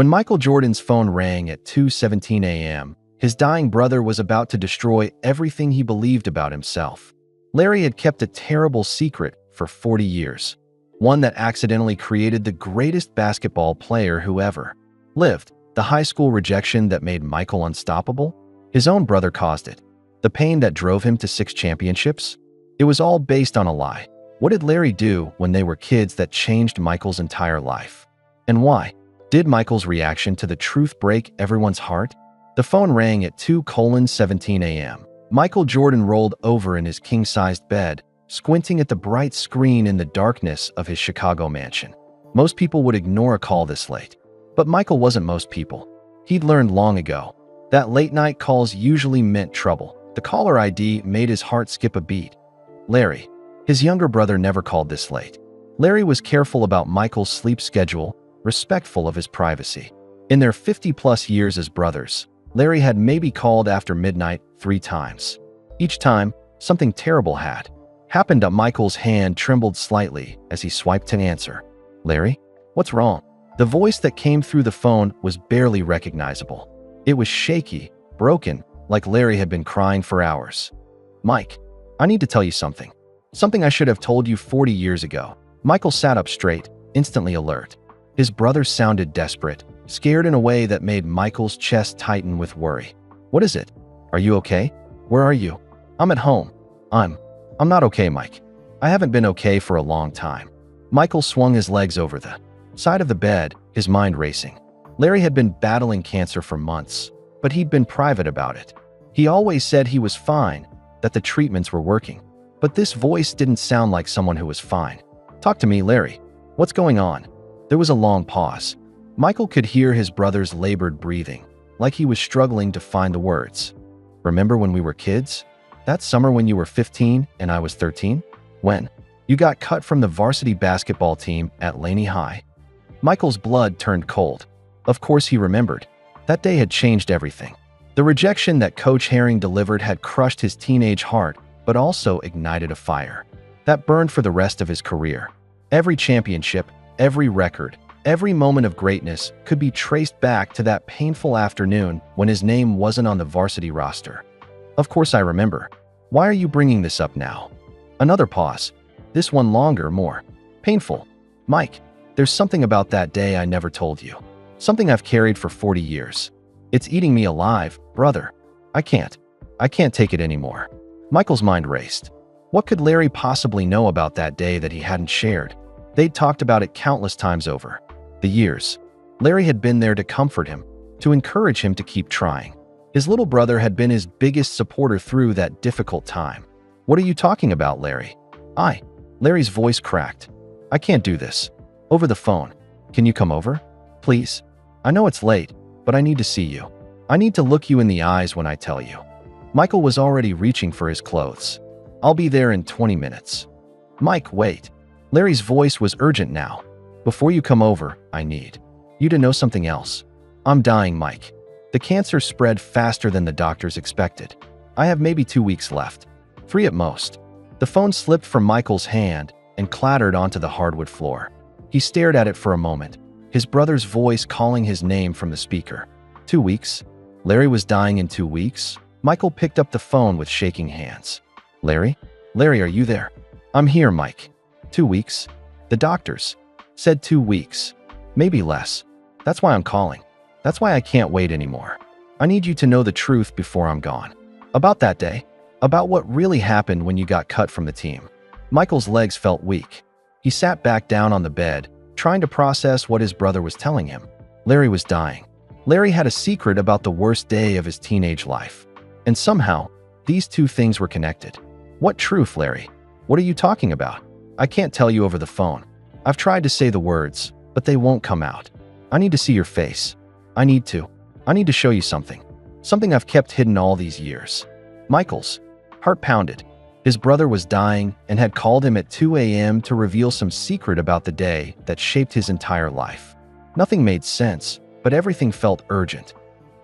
When Michael Jordan's phone rang at 2:17 a.m., his dying brother was about to destroy everything he believed about himself. Larry had kept a terrible secret for 40 years, one that accidentally created the greatest basketball player who ever lived. The high school rejection that made Michael unstoppable? His own brother caused it. The pain that drove him to 6 championships? It was all based on a lie. What did Larry do when they were kids that changed Michael's entire life? And why? Did Michael's reaction to the truth break everyone's heart? The phone rang at 2:17 a.m. Michael Jordan rolled over in his king-sized bed, squinting at the bright screen in the darkness of his Chicago mansion. Most people would ignore a call this late. But Michael wasn't most people. He'd learned long ago that late-night calls usually meant trouble. The caller ID made his heart skip a beat. Larry. His younger brother never called this late. Larry was careful about Michael's sleep schedule, respectful of his privacy. In their 50-plus years as brothers, Larry had maybe called after midnight 3 times. Each time, something terrible had happened. Michael's hand trembled slightly as he swiped to answer. Larry? What's wrong? The voice that came through the phone was barely recognizable. It was shaky, broken, like Larry had been crying for hours. Mike, I need to tell you something. Something I should have told you 40 years ago. Michael sat up straight, instantly alert. His brother sounded desperate, scared in a way that made Michael's chest tighten with worry. What is it? Are you okay? Where are you? I'm at home. I'm not okay, Mike. I haven't been okay for a long time. Michael swung his legs over the side of the bed, his mind racing. Larry had been battling cancer for months, but he'd been private about it. He always said he was fine, that the treatments were working. But this voice didn't sound like someone who was fine. Talk to me, Larry. What's going on? There was a long pause. Michael could hear his brother's labored breathing, like he was struggling to find the words. Remember when we were kids? That summer when you were 15 and I was 13? When you got cut from the varsity basketball team at Laney High? Michael's blood turned cold. Of course he remembered. That day had changed everything. The rejection that Coach Herring delivered had crushed his teenage heart, but also ignited a fire that burned for the rest of his career. Every championship, every record, every moment of greatness could be traced back to that painful afternoon when his name wasn't on the varsity roster. Of course I remember. Why are you bringing this up now? Another pause. This one longer, more painful. Mike, there's something about that day I never told you. Something I've carried for 40 years. It's eating me alive, brother. I can't take it anymore. Michael's mind raced. What could Larry possibly know about that day that he hadn't shared? They'd talked about it countless times over the years. Larry had been there to comfort him, to encourage him to keep trying. His little brother had been his biggest supporter through that difficult time. What are you talking about, Larry? Larry's voice cracked. I can't do this. Over the phone. Can you come over? Please? I know it's late, but I need to see you. I need to look you in the eyes when I tell you. Michael was already reaching for his clothes. I'll be there in 20 minutes. Mike, wait. Larry's voice was urgent now. Before you come over, I need you to know something else. I'm dying, Mike. The cancer spread faster than the doctors expected. I have maybe 2 weeks left. 3 at most. The phone slipped from Michael's hand and clattered onto the hardwood floor. He stared at it for a moment, his brother's voice calling his name from the speaker. 2 weeks? Larry was dying in 2 weeks? Michael picked up the phone with shaking hands. Larry? Larry, are you there? I'm here, Mike. 2 weeks? The doctors said 2 weeks. Maybe less. That's why I'm calling. That's why I can't wait anymore. I need you to know the truth before I'm gone. About that day. About what really happened when you got cut from the team. Michael's legs felt weak. He sat back down on the bed, trying to process what his brother was telling him. Larry was dying. Larry had a secret about the worst day of his teenage life. And somehow, these two things were connected. What truth, Larry? What are you talking about? I can't tell you over the phone. I've tried to say the words, but they won't come out. I need to see your face. I need to show you something. Something I've kept hidden all these years. Michael's heart pounded. His brother was dying and had called him at 2 a.m. to reveal some secret about the day that shaped his entire life. Nothing made sense, but everything felt urgent.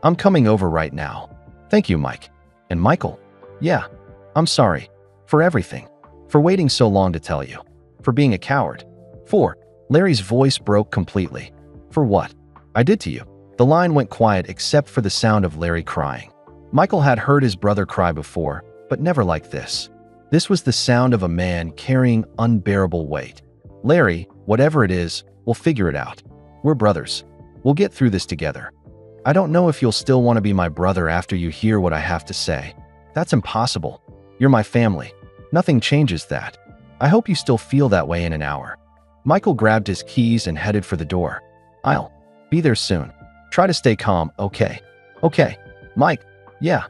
I'm coming over right now. Thank you, Mike. And Michael? Yeah, I'm sorry. For everything. For waiting so long to tell you. For being a coward. Larry's voice broke completely. For what? I did to you. The line went quiet except for the sound of Larry crying. Michael had heard his brother cry before, but never like this. This was the sound of a man carrying unbearable weight. Larry, whatever it is, we'll figure it out. We're brothers. We'll get through this together. I don't know if you'll still want to be my brother after you hear what I have to say. That's impossible. You're my family. Nothing changes that. I hope you still feel that way in an hour. Michael grabbed his keys and headed for the door. I'll be there soon. Try to stay calm, okay? Okay. Mike, yeah.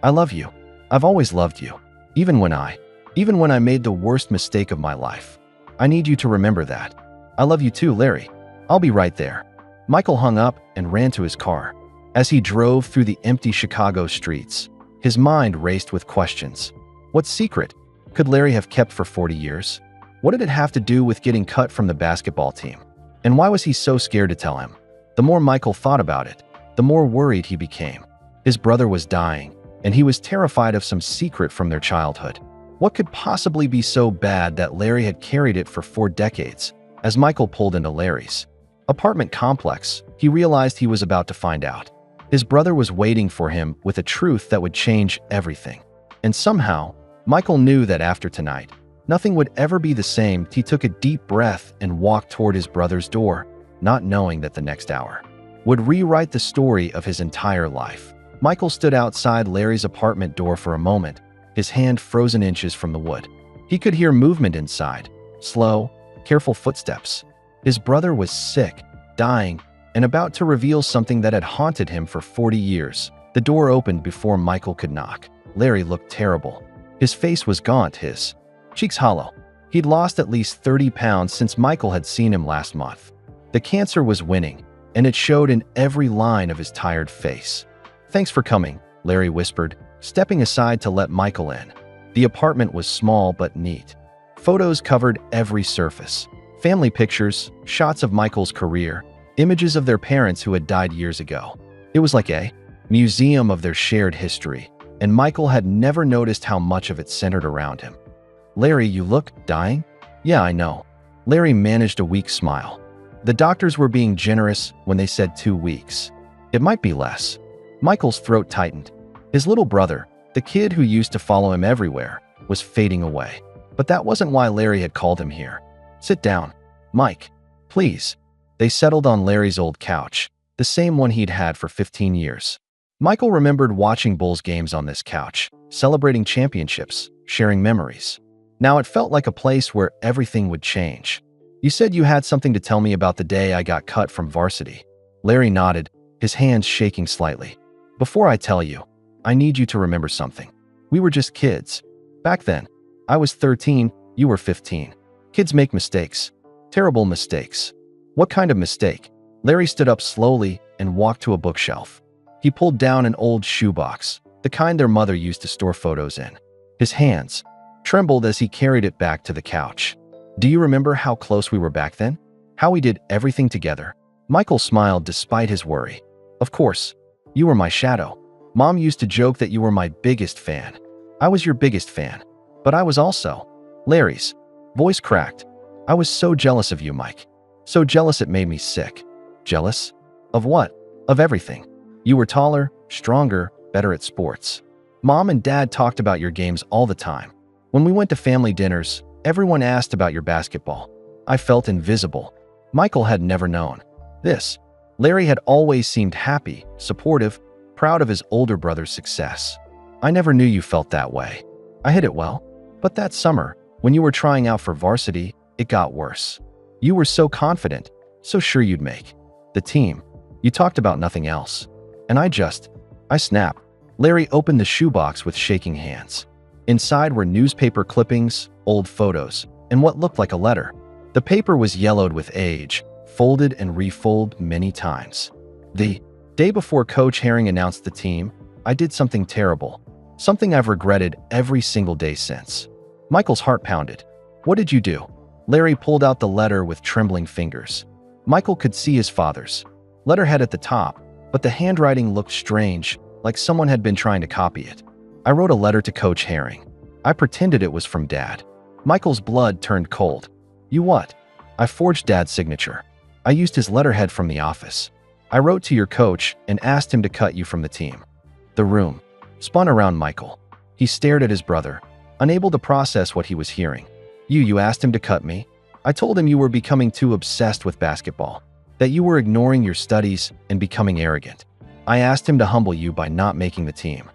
I love you. I've always loved you. Even when I made the worst mistake of my life. I need you to remember that. I love you too, Larry. I'll be right there. Michael hung up and ran to his car. As he drove through the empty Chicago streets, his mind raced with questions. What secret could Larry have kept for 40 years? What did it have to do with getting cut from the basketball team? And why was he so scared to tell him? The more Michael thought about it, the more worried he became. His brother was dying, and he was terrified of some secret from their childhood. What could possibly be so bad that Larry had carried it for 4 decades? As Michael pulled into Larry's apartment complex, he realized he was about to find out. His brother was waiting for him with a truth that would change everything. And somehow, Michael knew that after tonight, nothing would ever be the same. He took a deep breath and walked toward his brother's door, not knowing that the next hour would rewrite the story of his entire life. Michael stood outside Larry's apartment door for a moment, his hand frozen inches from the wood. He could hear movement inside, slow, careful footsteps. His brother was sick, dying, and about to reveal something that had haunted him for 40 years. The door opened before Michael could knock. Larry looked terrible. His face was gaunt, his cheeks hollow. He'd lost at least 30 pounds since Michael had seen him last month. The cancer was winning, and it showed in every line of his tired face. Thanks for coming, Larry whispered, stepping aside to let Michael in. The apartment was small but neat. Photos covered every surface. Family pictures, shots of Michael's career, images of their parents who had died years ago. It was like a museum of their shared history, and Michael had never noticed how much of it centered around him. Larry, you look dying? Yeah, I know. Larry managed a weak smile. The doctors were being generous when they said 2 weeks. It might be less. Michael's throat tightened. His little brother, the kid who used to follow him everywhere, was fading away. But that wasn't why Larry had called him here. Sit down. Mike, please. They settled on Larry's old couch, the same one he'd had for 15 years. Michael remembered watching Bulls games on this couch, celebrating championships, sharing memories. Now it felt like a place where everything would change. You said you had something to tell me about the day I got cut from varsity. Larry nodded, his hands shaking slightly. Before I tell you, I need you to remember something. We were just kids. Back then, I was 13, you were 15. Kids make mistakes. Terrible mistakes. What kind of mistake? Larry stood up slowly and walked to a bookshelf. He pulled down an old shoebox, the kind their mother used to store photos in. His hands trembled as he carried it back to the couch. Do you remember how close we were back then? How we did everything together? Michael smiled despite his worry. Of course. You were my shadow. Mom used to joke that you were my biggest fan. I was your biggest fan. But I was also Larry's voice cracked. I was so jealous of you, Mike. So jealous it made me sick. Jealous? Of what? Of everything. You were taller, stronger, better at sports. Mom and Dad talked about your games all the time. When we went to family dinners, everyone asked about your basketball. I felt invisible. Michael had never known this. Larry had always seemed happy, supportive, proud of his older brother's success. I never knew you felt that way. I hid it well. But that summer, when you were trying out for varsity, it got worse. You were so confident, so sure you'd make the team. You talked about nothing else. And I snapped. Larry opened the shoebox with shaking hands. Inside were newspaper clippings, old photos, and what looked like a letter. The paper was yellowed with age, folded and refolded many times. The day before Coach Herring announced the team, I did something terrible, something I've regretted every single day since. Michael's heart pounded. What did you do? Larry pulled out the letter with trembling fingers. Michael could see his father's letterhead at the top, but the handwriting looked strange, like someone had been trying to copy it. I wrote a letter to Coach Herring. I pretended it was from Dad. Michael's blood turned cold. You what? I forged Dad's signature. I used his letterhead from the office. I wrote to your coach and asked him to cut you from the team." The room spun around Michael. He stared at his brother, unable to process what he was hearing. You asked him to cut me?" I told him you were becoming too obsessed with basketball, that you were ignoring your studies and becoming arrogant. I asked him to humble you by not making the team."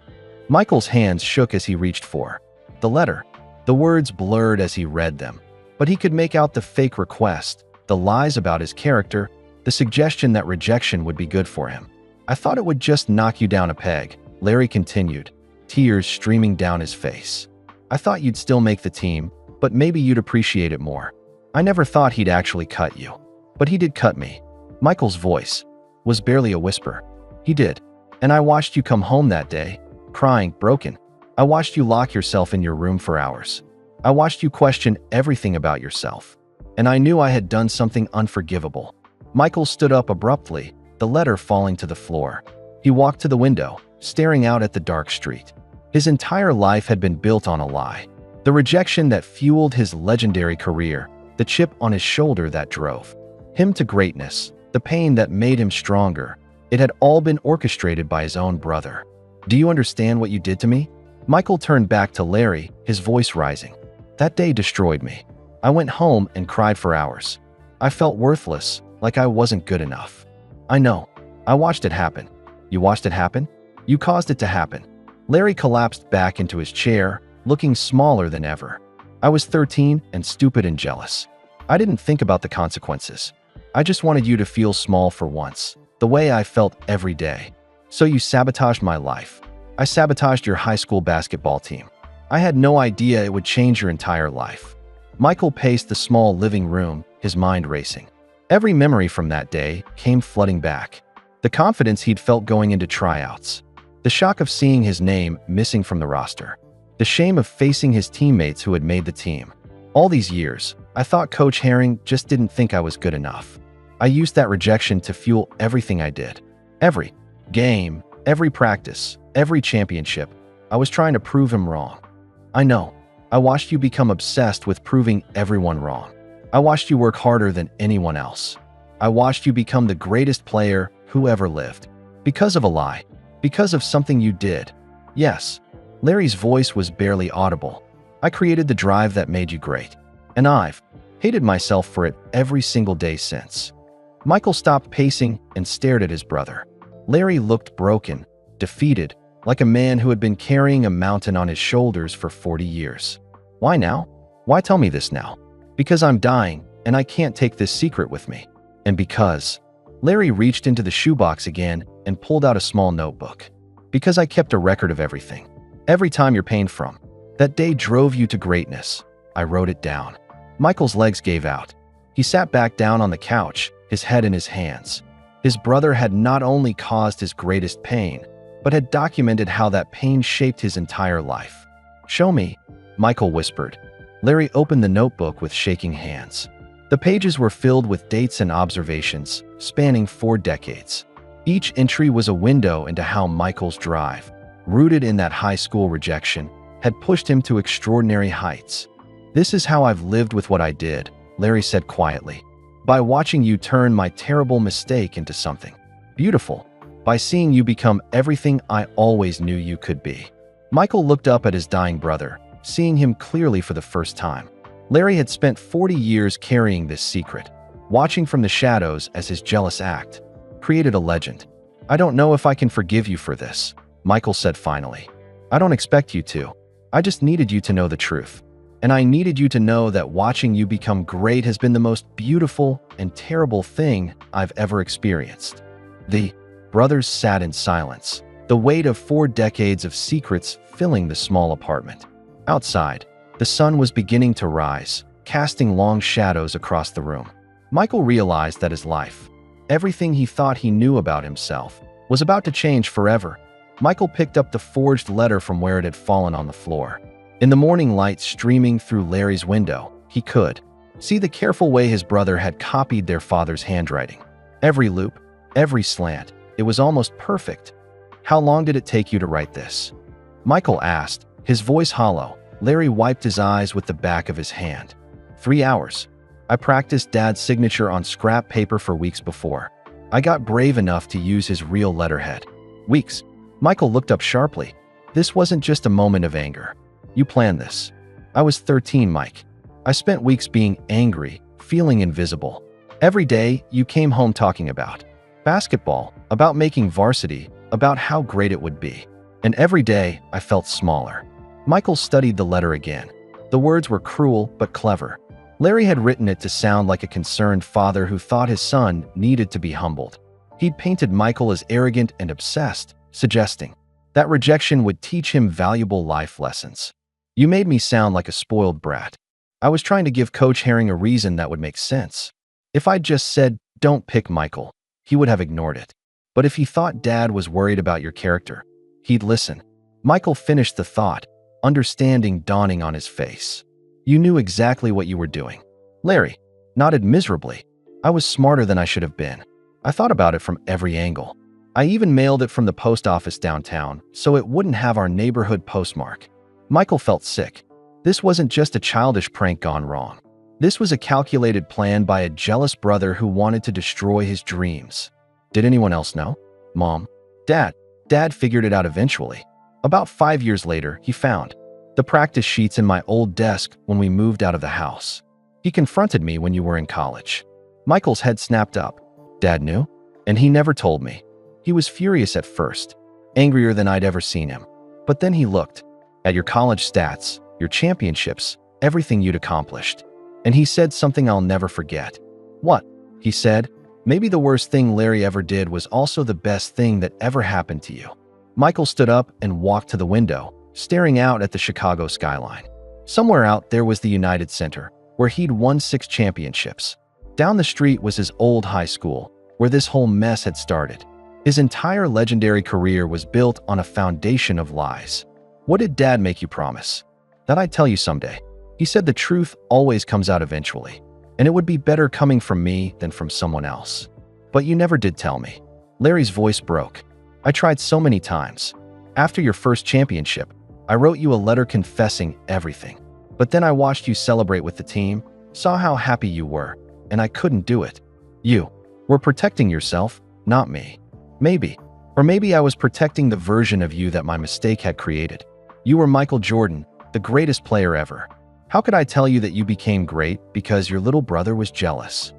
Michael's hands shook as he reached for the letter. The words blurred as he read them, but he could make out the fake request, the lies about his character, the suggestion that rejection would be good for him. "I thought it would just knock you down a peg," Larry continued, tears streaming down his face. "I thought you'd still make the team, but maybe you'd appreciate it more. I never thought he'd actually cut you. But he did cut me." Michael's voice was barely a whisper. "He did. And I watched you come home that day, crying, broken. I watched you lock yourself in your room for hours. I watched you question everything about yourself. And I knew I had done something unforgivable." Michael stood up abruptly, the letter falling to the floor. He walked to the window, staring out at the dark street. His entire life had been built on a lie. The rejection that fueled his legendary career, the chip on his shoulder that drove him to greatness, the pain that made him stronger. It had all been orchestrated by his own brother. "Do you understand what you did to me?" Michael turned back to Larry, his voice rising. "That day destroyed me. I went home and cried for hours. I felt worthless, like I wasn't good enough. I know. I watched it happen." "You watched it happen? You caused it to happen." Larry collapsed back into his chair, looking smaller than ever. "I was 13 and stupid and jealous. I didn't think about the consequences. I just wanted you to feel small for once, the way I felt every day. So you sabotaged my life. I sabotaged your high school basketball team. I had no idea it would change your entire life." Michael paced the small living room, his mind racing. Every memory from that day came flooding back. The confidence he'd felt going into tryouts. The shock of seeing his name missing from the roster. The shame of facing his teammates who had made the team. All these years, I thought Coach Herring just didn't think I was good enough. I used that rejection to fuel everything I did. Every game, every practice, every championship. I was trying to prove him wrong. I know. I watched you become obsessed with proving everyone wrong. I watched you work harder than anyone else. I watched you become the greatest player who ever lived. Because of a lie. Because of something you did. Yes. Larry's voice was barely audible. I created the drive that made you great. And I've hated myself for it every single day since. Michael stopped pacing and stared at his brother. Larry looked broken, defeated, like a man who had been carrying a mountain on his shoulders for 40 years. "Why now? Why tell me this now?" "Because I'm dying, and I can't take this secret with me. And because..." Larry reached into the shoebox again and pulled out a small notebook. "Because I kept a record of everything. Every time your pain from that day drove you to greatness. I wrote it down." Michael's legs gave out. He sat back down on the couch, his head in his hands. His brother had not only caused his greatest pain, but had documented how that pain shaped his entire life. "Show me," Michael whispered. Larry opened the notebook with shaking hands. The pages were filled with dates and observations, spanning 4 decades. Each entry was a window into how Michael's drive, rooted in that high school rejection, had pushed him to extraordinary heights. "This is how I've lived with what I did," Larry said quietly. "By watching you turn my terrible mistake into something beautiful. By seeing you become everything I always knew you could be." Michael looked up at his dying brother, seeing him clearly for the first time. Larry had spent 40 years carrying this secret, watching from the shadows as his jealous act created a legend. "I don't know if I can forgive you for this," Michael said finally. "I don't expect you to. I just needed you to know the truth. And I needed you to know that watching you become great has been the most beautiful and terrible thing I've ever experienced." The brothers sat in silence, the weight of 4 decades of secrets filling the small apartment. Outside, the sun was beginning to rise, casting long shadows across the room. Michael realized that his life, everything he thought he knew about himself, was about to change forever. Michael picked up the forged letter from where it had fallen on the floor. In the morning light streaming through Larry's window, he could see the careful way his brother had copied their father's handwriting. Every loop, every slant, it was almost perfect. "How long did it take you to write this?" Michael asked, his voice hollow. Larry wiped his eyes with the back of his hand. 3 hours. I practiced Dad's signature on scrap paper for weeks before. I got brave enough to use his real letterhead. Weeks. Michael looked up sharply. This wasn't just a moment of anger. You planned this. I was 13, Mike. I spent weeks being angry, feeling invisible. Every day, you came home talking about basketball, about making varsity, about how great it would be. And every day, I felt smaller. Michael studied the letter again. The words were cruel but clever. Larry had written it to sound like a concerned father who thought his son needed to be humbled. He'd painted Michael as arrogant and obsessed, suggesting that rejection would teach him valuable life lessons. You made me sound like a spoiled brat. I was trying to give Coach Herring a reason that would make sense. If I'd just said, don't pick Michael, he would have ignored it. But if he thought Dad was worried about your character, he'd listen. Michael finished the thought, understanding dawning on his face. You knew exactly what you were doing. Larry nodded miserably. I was smarter than I should have been. I thought about it from every angle. I even mailed it from the post office downtown so it wouldn't have our neighborhood postmark. Michael felt sick. This wasn't just a childish prank gone wrong. This was a calculated plan by a jealous brother who wanted to destroy his dreams. Did anyone else know? Mom? Dad? Dad figured it out eventually. About 5 years later, he found the practice sheets in my old desk when we moved out of the house. He confronted me when you were in college. Michael's head snapped up. Dad knew? And he never told me. He was furious at first, angrier than I'd ever seen him. But then he looked at your college stats, your championships, everything you'd accomplished. And he said something I'll never forget. What? He said, maybe the worst thing Larry ever did was also the best thing that ever happened to you. Michael stood up and walked to the window, staring out at the Chicago skyline. Somewhere out there was the United Center, where he'd won 6 championships. Down the street was his old high school, where this whole mess had started. His entire legendary career was built on a foundation of lies. What did Dad make you promise? That I'd tell you someday. He said the truth always comes out eventually, and it would be better coming from me than from someone else. But you never did tell me. Larry's voice broke. I tried so many times. After your first championship, I wrote you a letter confessing everything. But then I watched you celebrate with the team, saw how happy you were, and I couldn't do it. You were protecting yourself, not me. Maybe. Or maybe I was protecting the version of you that my mistake had created. You were Michael Jordan, the greatest player ever. How could I tell you that you became great because your little brother was jealous?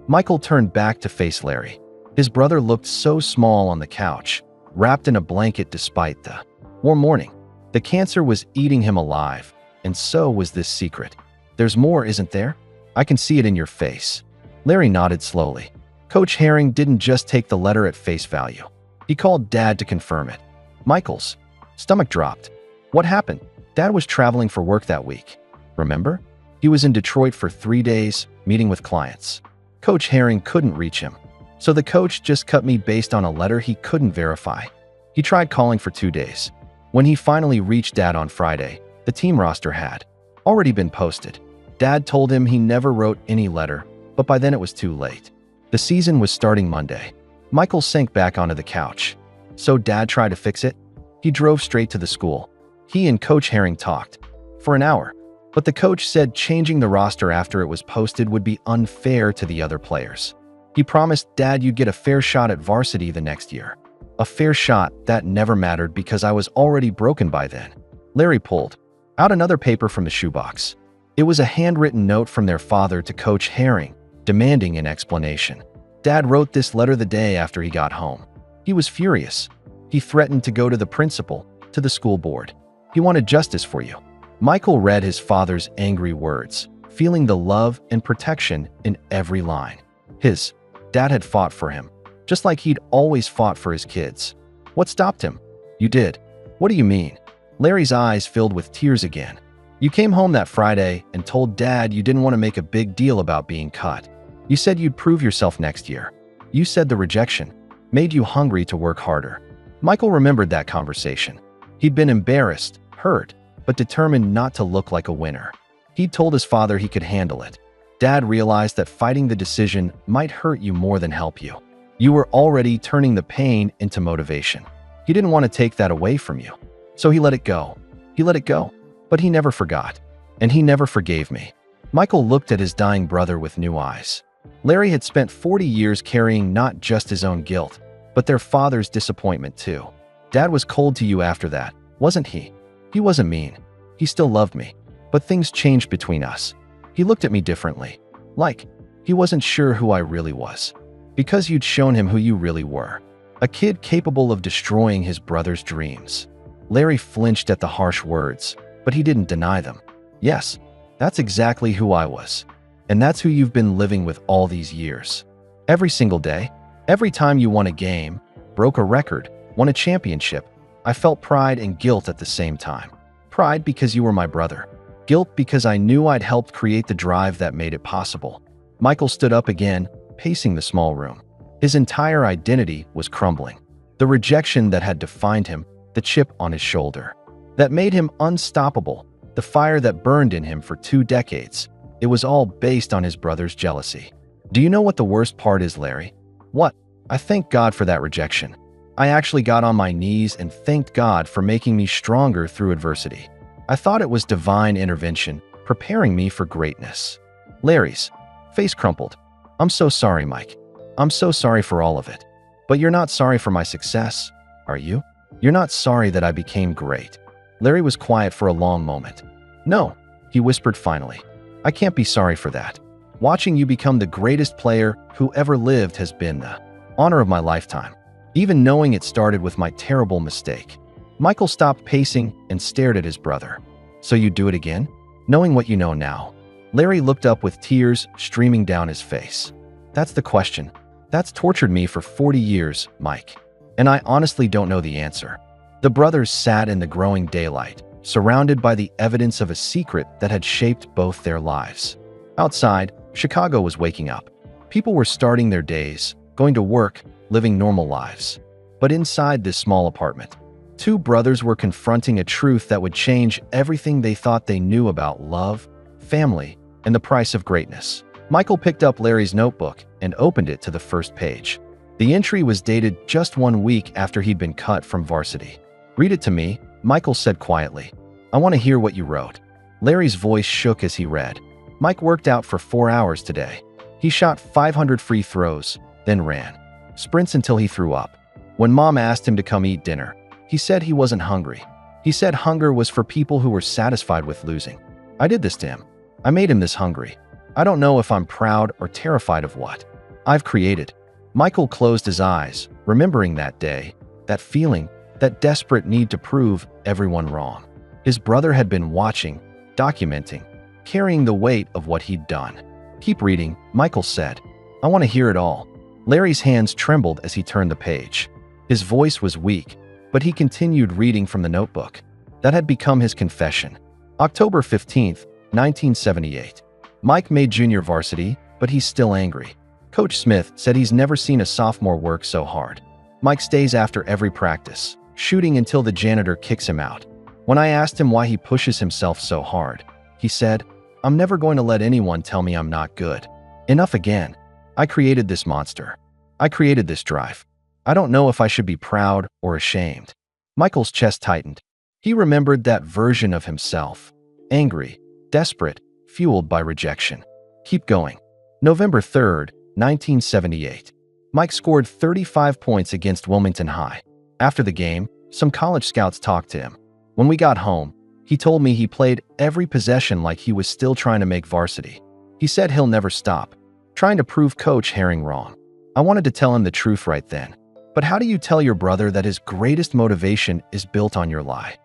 Michael turned back to face Larry. His brother looked so small on the couch, wrapped in a blanket despite the warm morning. The cancer was eating him alive, and so was this secret. There's more, isn't there? I can see it in your face. Larry nodded slowly. Coach Herring didn't just take the letter at face value. He called Dad to confirm it. Michael's stomach dropped. What happened? Dad was traveling for work that week. Remember? He was in Detroit for 3 days, meeting with clients. Coach Herring couldn't reach him. So the coach just cut me based on a letter he couldn't verify. He tried calling for 2 days. When he finally reached Dad on Friday, the team roster had already been posted. Dad told him he never wrote any letter, but by then it was too late. The season was starting Monday. Michael sank back onto the couch. So Dad tried to fix it? He drove straight to the school. He and Coach Herring talked for an hour. But the coach said changing the roster after it was posted would be unfair to the other players. He promised Dad you'd get a fair shot at varsity the next year. A fair shot that never mattered because I was already broken by then. Larry pulled out another paper from the shoebox. It was a handwritten note from their father to Coach Herring, demanding an explanation. Dad wrote this letter the day after he got home. He was furious. He threatened to go to the principal, to the school board. He wanted justice for you. Michael read his father's angry words, feeling the love and protection in every line. His dad had fought for him, just like he'd always fought for his kids. What stopped him? You did. What do you mean? Larry's eyes filled with tears again. You came home that Friday and told Dad you didn't want to make a big deal about being cut. You said you'd prove yourself next year. You said the rejection made you hungry to work harder. Michael remembered that conversation. He'd been embarrassed, hurt, but determined not to look like a winner. He'd told his father he could handle it. Dad realized that fighting the decision might hurt you more than help you. You were already turning the pain into motivation. He didn't want to take that away from you. So he let it go. He let it go. But he never forgot. And he never forgave me. Michael looked at his dying brother with new eyes. Larry had spent 40 years carrying not just his own guilt, but their father's disappointment too. Dad was cold to you after that, wasn't he? He wasn't mean. He still loved me. But things changed between us. He looked at me differently. Like, he wasn't sure who I really was. Because you'd shown him who you really were. A kid capable of destroying his brother's dreams. Larry flinched at the harsh words, but he didn't deny them. Yes, that's exactly who I was. And that's who you've been living with all these years. Every single day, every time you won a game, broke a record, won a championship, I felt pride and guilt at the same time. Pride because you were my brother. Guilt because I knew I'd helped create the drive that made it possible. Michael stood up again, pacing the small room. His entire identity was crumbling. The rejection that had defined him, the chip on his shoulder, that made him unstoppable, the fire that burned in him for 2 decades. It was all based on his brother's jealousy. Do you know what the worst part is, Larry? What? I thank God for that rejection. I actually got on my knees and thanked God for making me stronger through adversity. I thought it was divine intervention, preparing me for greatness. Larry's face crumpled. I'm so sorry, Mike. I'm so sorry for all of it. But you're not sorry for my success, are you? You're not sorry that I became great. Larry was quiet for a long moment. No, he whispered finally. I can't be sorry for that. Watching you become the greatest player who ever lived has been the honor of my lifetime. Even knowing it started with my terrible mistake. Michael stopped pacing and stared at his brother. So you'd do it again? Knowing what you know now. Larry looked up with tears streaming down his face. That's the question. That's tortured me for 40 years, Mike. And I honestly don't know the answer. The brothers sat in the growing daylight, surrounded by the evidence of a secret that had shaped both their lives. Outside, Chicago was waking up. People were starting their days, going to work, living normal lives. But inside this small apartment, 2 brothers were confronting a truth that would change everything they thought they knew about love, family, and the price of greatness. Michael picked up Larry's notebook and opened it to the first page. The entry was dated just 1 week after he'd been cut from varsity. Read it to me, Michael said quietly. I want to hear what you wrote. Larry's voice shook as he read. Mike worked out for 4 hours today. He shot 500 free throws, then ran. Sprints until he threw up. When Mom asked him to come eat dinner, he said he wasn't hungry. He said hunger was for people who were satisfied with losing. I did this to him. I made him this hungry. I don't know if I'm proud or terrified of what I've created. Michael closed his eyes, remembering that day, that feeling, that desperate need to prove everyone wrong. His brother had been watching, documenting, carrying the weight of what he'd done. Keep reading, Michael said. I want to hear it all. Larry's hands trembled as he turned the page. His voice was weak, but he continued reading from the notebook. That had become his confession. October 15th, 1978. Mike made junior varsity, but he's still angry. Coach Smith said he's never seen a sophomore work so hard. Mike stays after every practice, shooting until the janitor kicks him out. When I asked him why he pushes himself so hard, he said, I'm never going to let anyone tell me I'm not good. Enough again. I created this monster. I created this drive. I don't know if I should be proud or ashamed. Michael's chest tightened. He remembered that version of himself. Angry, desperate, fueled by rejection. Keep going. November 3rd, 1978. Mike scored 35 points against Wilmington High. After the game, some college scouts talked to him. When we got home, he told me he played every possession like he was still trying to make varsity. He said he'll never stop, trying to prove Coach Herring wrong. I wanted to tell him the truth right then. But how do you tell your brother that his greatest motivation is built on your lie?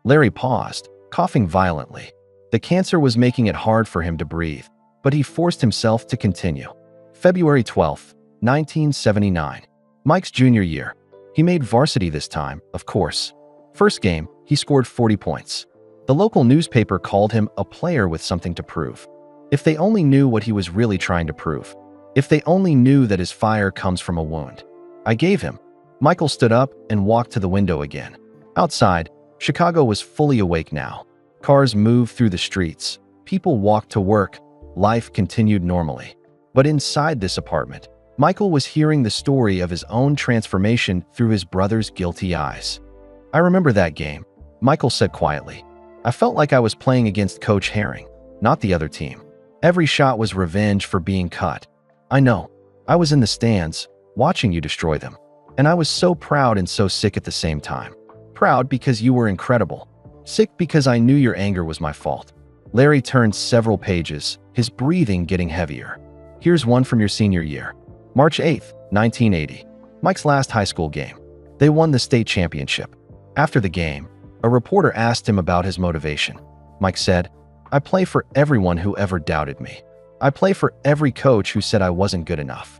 Larry paused, coughing violently. The cancer was making it hard for him to breathe, but he forced himself to continue. February 12th, 1979. Mike's junior year. He made varsity this time, of course. First game, he scored 40 points. The local newspaper called him a player with something to prove. If they only knew what he was really trying to prove. If they only knew that his fire comes from a wound. I gave him. Michael stood up and walked to the window again. Outside, Chicago was fully awake now. Cars moved through the streets. People walked to work. Life continued normally. But inside this apartment, Michael was hearing the story of his own transformation through his brother's guilty eyes. I remember that game, Michael said quietly. I felt like I was playing against Coach Herring, not the other team. Every shot was revenge for being cut. I know. I was in the stands, watching you destroy them. And I was so proud and so sick at the same time. Proud because you were incredible. Sick because I knew your anger was my fault. Larry turned several pages, his breathing getting heavier. Here's one from your senior year. March 8th, 1980. Mike's last high school game. They won the state championship. After the game, a reporter asked him about his motivation. Mike said, "I play for everyone who ever doubted me. I play for every coach who said I wasn't good enough."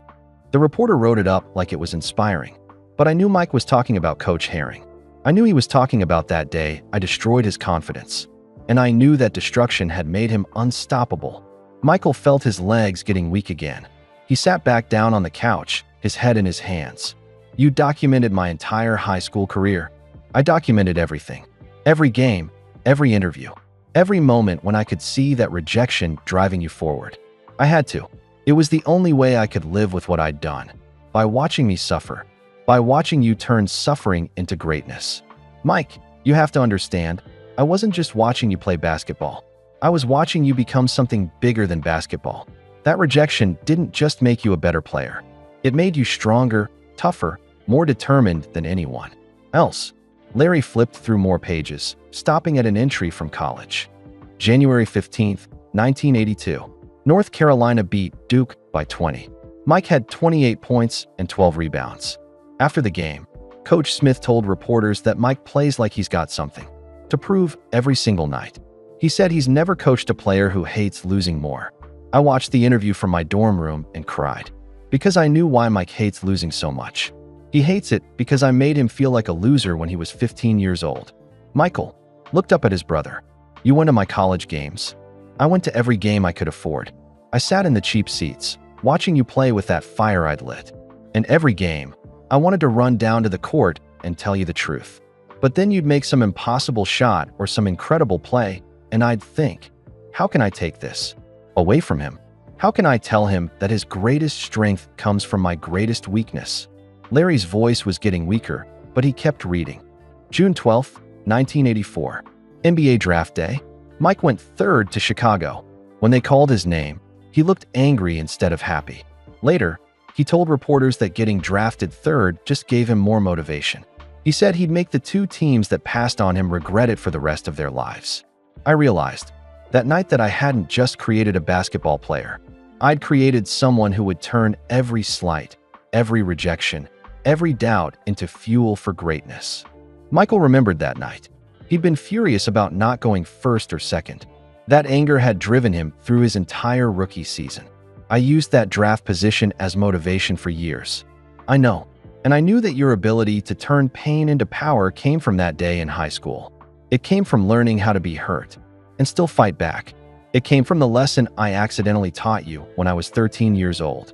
The reporter wrote it up like it was inspiring. But I knew Mike was talking about Coach Herring. I knew he was talking about that day I destroyed his confidence. And I knew that destruction had made him unstoppable. Michael felt his legs getting weak again. He sat back down on the couch, his head in his hands. "You documented my entire high school career. I documented everything. Every game, every interview, every moment when I could see that rejection driving you forward. I had to. It was the only way I could live with what I'd done. By watching me suffer. By watching you turn suffering into greatness. Mike, you have to understand, I wasn't just watching you play basketball. I was watching you become something bigger than basketball. That rejection didn't just make you a better player. It made you stronger, tougher, more determined than anyone else." Larry flipped through more pages, stopping at an entry from college. January 15th, 1982. North Carolina beat Duke by 20. Mike had 28 points and 12 rebounds. After the game, Coach Smith told reporters that Mike plays like he's got something to prove every single night. He said he's never coached a player who hates losing more. I watched the interview from my dorm room and cried, because I knew why Mike hates losing so much. He hates it because I made him feel like a loser when he was 15 years old. Michael looked up at his brother. "You went to my college games. I went to every game I could afford. I sat in the cheap seats, watching you play with that fire I'd lit. And every game, I wanted to run down to the court and tell you the truth. But then you'd make some impossible shot or some incredible play, and I'd think, how can I take this away from him? How can I tell him that his greatest strength comes from my greatest weakness?" Larry's voice was getting weaker, but he kept reading. June 12th, 1984. NBA Draft Day. Mike went third to Chicago. When they called his name, he looked angry instead of happy. Later, he told reporters that getting drafted third just gave him more motivation. He said he'd make the two teams that passed on him regret it for the rest of their lives. I realized that night that I hadn't just created a basketball player. I'd created someone who would turn every slight, every rejection, every doubt into fuel for greatness. Michael remembered that night. He'd been furious about not going first or second. That anger had driven him through his entire rookie season. I used that draft position as motivation for years. I know, and I knew that your ability to turn pain into power came from that day in high school. It came from learning how to be hurt and still fight back. It came from the lesson I accidentally taught you when I was 13 years old.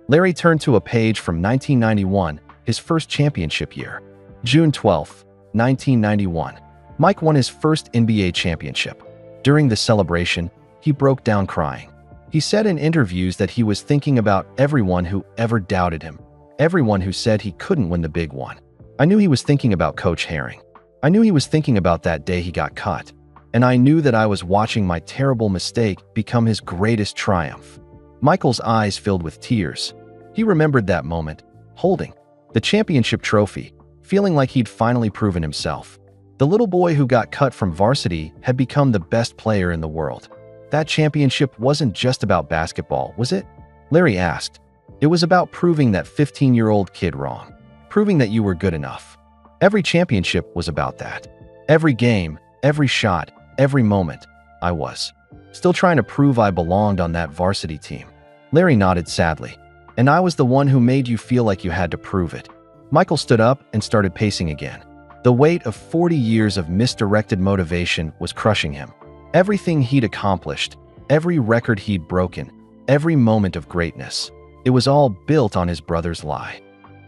Larry turned to a page from 1991, his first championship year. June 12th, 1991. Mike won his first NBA championship. During the celebration, he broke down crying. He said in interviews that he was thinking about everyone who ever doubted him, everyone who said he couldn't win the big one. I knew he was thinking about Coach Herring. I knew he was thinking about that day he got cut. And I knew that I was watching my terrible mistake become his greatest triumph. Michael's eyes filled with tears. He remembered that moment, holding the championship trophy, feeling like he'd finally proven himself. The little boy who got cut from varsity had become the best player in the world. That championship wasn't just about basketball, was it? Larry asked. It was about proving that 15-year-old kid wrong, proving that you were good enough. Every championship was about that. Every game, every shot, every moment, I was still trying to prove I belonged on that varsity team. Larry nodded sadly. And I was the one who made you feel like you had to prove it. Michael stood up and started pacing again. The weight of 40 years of misdirected motivation was crushing him. Everything he'd accomplished, every record he'd broken, every moment of greatness, it was all built on his brother's lie.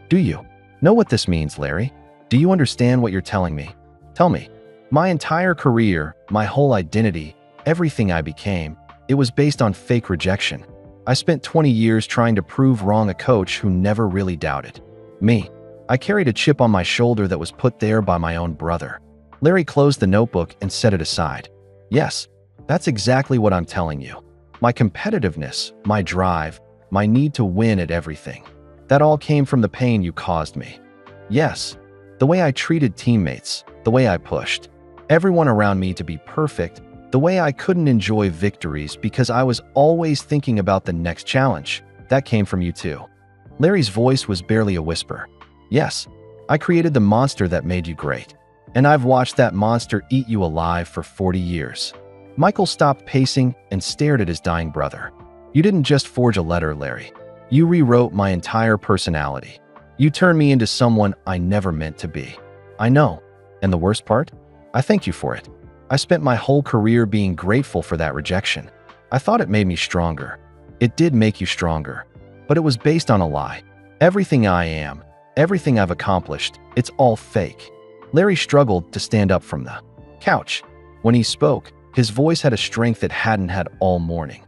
Do you know what this means, Larry? Do you understand what you're telling me? Tell me. My entire career, my whole identity, everything I became, it was based on fake rejection. I spent 20 years trying to prove wrong a coach who never really doubted me. I carried a chip on my shoulder that was put there by my own brother. Larry closed the notebook and set it aside. Yes, that's exactly what I'm telling you. My competitiveness, my drive, my need to win at everything. That all came from the pain you caused me. Yes, the way I treated teammates, the way I pushed everyone around me to be perfect, the way I couldn't enjoy victories because I was always thinking about the next challenge. That came from you too. Larry's voice was barely a whisper. Yes, I created the monster that made you great. And I've watched that monster eat you alive for 40 years. Michael stopped pacing and stared at his dying brother. You didn't just forge a letter, Larry. You rewrote my entire personality. You turned me into someone I never meant to be. I know. And the worst part? I thank you for it. I spent my whole career being grateful for that rejection. I thought it made me stronger. It did make you stronger. But it was based on a lie. Everything I am, everything I've accomplished, it's all fake. Larry struggled to stand up from the couch. When he spoke, his voice had a strength it hadn't had all morning.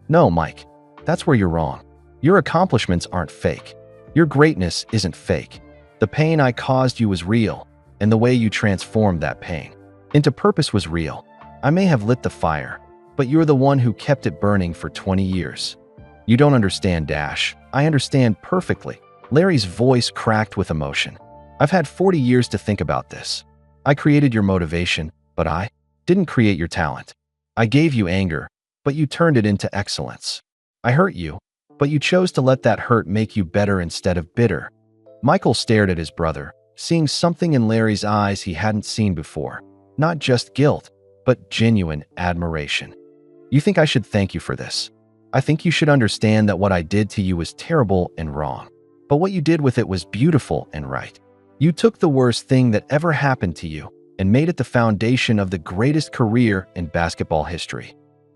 No, Mike, that's where you're wrong. Your accomplishments aren't fake. Your greatness isn't fake. The pain I caused you was real, and the way you transformed that pain into purpose was real. I may have lit the fire, but you're the one who kept it burning for 20 years. You don't understand, Dash. I understand perfectly. Larry's voice cracked with emotion. I've had 40 years to think about this. I created your motivation, but I didn't create your talent. I gave you anger, but you turned it into excellence. I hurt you, but you chose to let that hurt make you better instead of bitter. Michael stared at his brother, seeing something in Larry's eyes he hadn't seen before. Not just guilt, but genuine admiration. You think I should thank you for this? I think you should understand that what I did to you was terrible and wrong. But what you did with it was beautiful and right. You took the worst thing that ever happened to you and made it the foundation of the greatest career in basketball history.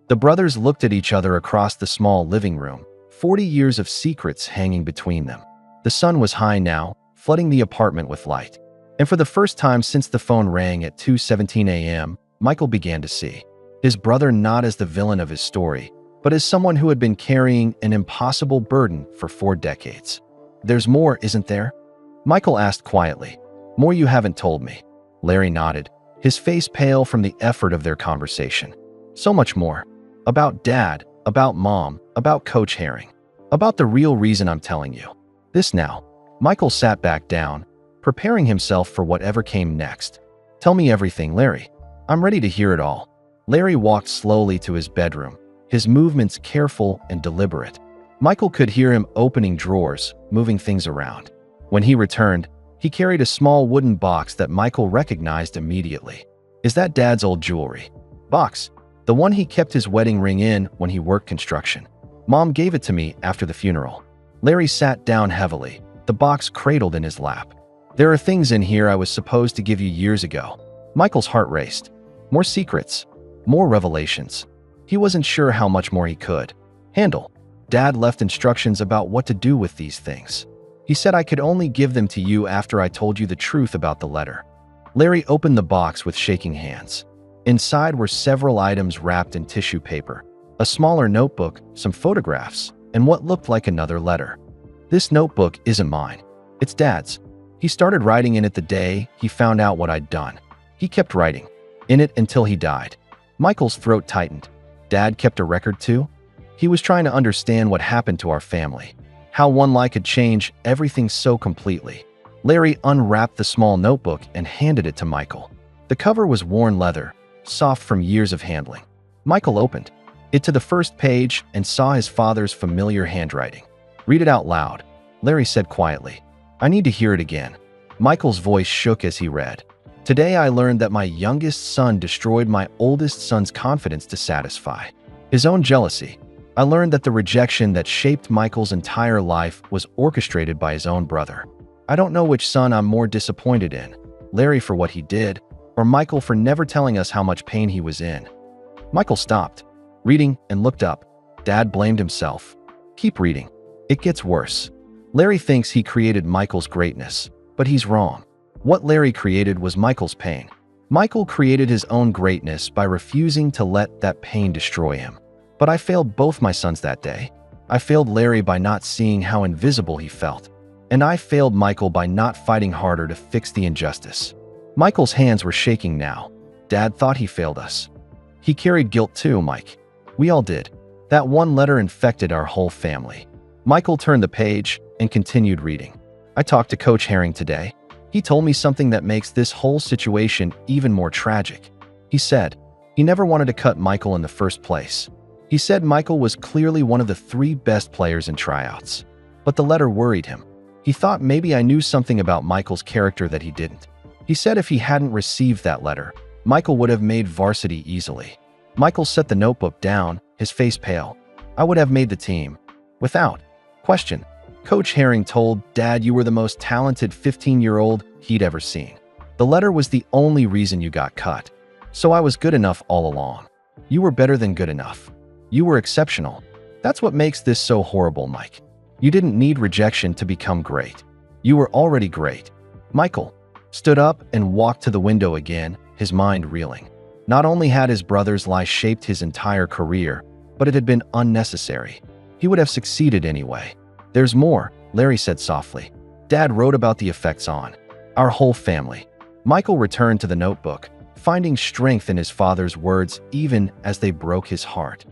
The brothers looked at each other across the small living room, 40 years of secrets hanging between them. The sun was high now, flooding the apartment with light. And for the first time since the phone rang at 2:17 a.m., Michael began to see his brother not as the villain of his story, but as someone who had been carrying an impossible burden for 4 decades. There's more, isn't there? Michael asked quietly. More you haven't told me. Larry nodded, his face pale from the effort of their conversation. So much more. About Dad, about Mom, about Coach Herring. About the real reason I'm telling you this now. Michael sat back down, preparing himself for whatever came next. Tell me everything, Larry. I'm ready to hear it all. Larry walked slowly to his bedroom, his movements careful and deliberate. Michael could hear him opening drawers, moving things around. When he returned, he carried a small wooden box that Michael recognized immediately. Is that Dad's old jewelry box? The one he kept his wedding ring in when he worked construction. Mom gave it to me after the funeral. Larry sat down heavily, the box cradled in his lap. There are things in here I was supposed to give you years ago. Michael's heart raced. More secrets, more revelations. He wasn't sure how much more he could handle. Dad left instructions about what to do with these things. He said I could only give them to you after I told you the truth about the letter. Larry opened the box with shaking hands. Inside were several items wrapped in tissue paper, a smaller notebook, some photographs, and what looked like another letter. This notebook isn't mine. It's Dad's. He started writing in it the day he found out what I'd done. He kept writing in it until he died. Michael's throat tightened. Dad kept a record too? He was trying to understand what happened to our family. How one lie could change everything so completely. Larry unwrapped the small notebook and handed it to Michael. The cover was worn leather, soft from years of handling. Michael opened it to the first page and saw his father's familiar handwriting. Read it out loud, Larry said quietly. I need to hear it again. Michael's voice shook as he read. Today I learned that my youngest son destroyed my oldest son's confidence to satisfy his own jealousy. I learned that the rejection that shaped Michael's entire life was orchestrated by his own brother. I don't know which son I'm more disappointed in, Larry for what he did, or Michael for never telling us how much pain he was in. Michael stopped reading and looked up. Dad blamed himself. Keep reading. It gets worse. Larry thinks he created Michael's greatness, but he's wrong. What Larry created was Michael's pain. Michael created his own greatness by refusing to let that pain destroy him. But I failed both my sons that day. I failed Larry by not seeing how invisible he felt. And I failed Michael by not fighting harder to fix the injustice. Michael's hands were shaking now. Dad thought he failed us. He carried guilt too, Mike. We all did. That one letter infected our whole family. Michael turned the page and continued reading. I talked to Coach Herring today. He told me something that makes this whole situation even more tragic. He said he never wanted to cut Michael in the first place. He said Michael was clearly one of the 3 best players in tryouts. But the letter worried him. He thought maybe I knew something about Michael's character that he didn't. He said if he hadn't received that letter, Michael would have made varsity easily. Michael set the notebook down, his face pale. I would have made the team. Without question. Coach Herring told Dad you were the most talented 15-year-old he'd ever seen. The letter was the only reason you got cut. So I was good enough all along. You were better than good enough. You were exceptional. That's what makes this so horrible, Mike. You didn't need rejection to become great. You were already great. Michael stood up and walked to the window again, his mind reeling. Not only had his brother's lie shaped his entire career, but it had been unnecessary. He would have succeeded anyway. There's more, Larry said softly. Dad wrote about the effects on our whole family. Michael returned to the notebook, finding strength in his father's words even as they broke his heart.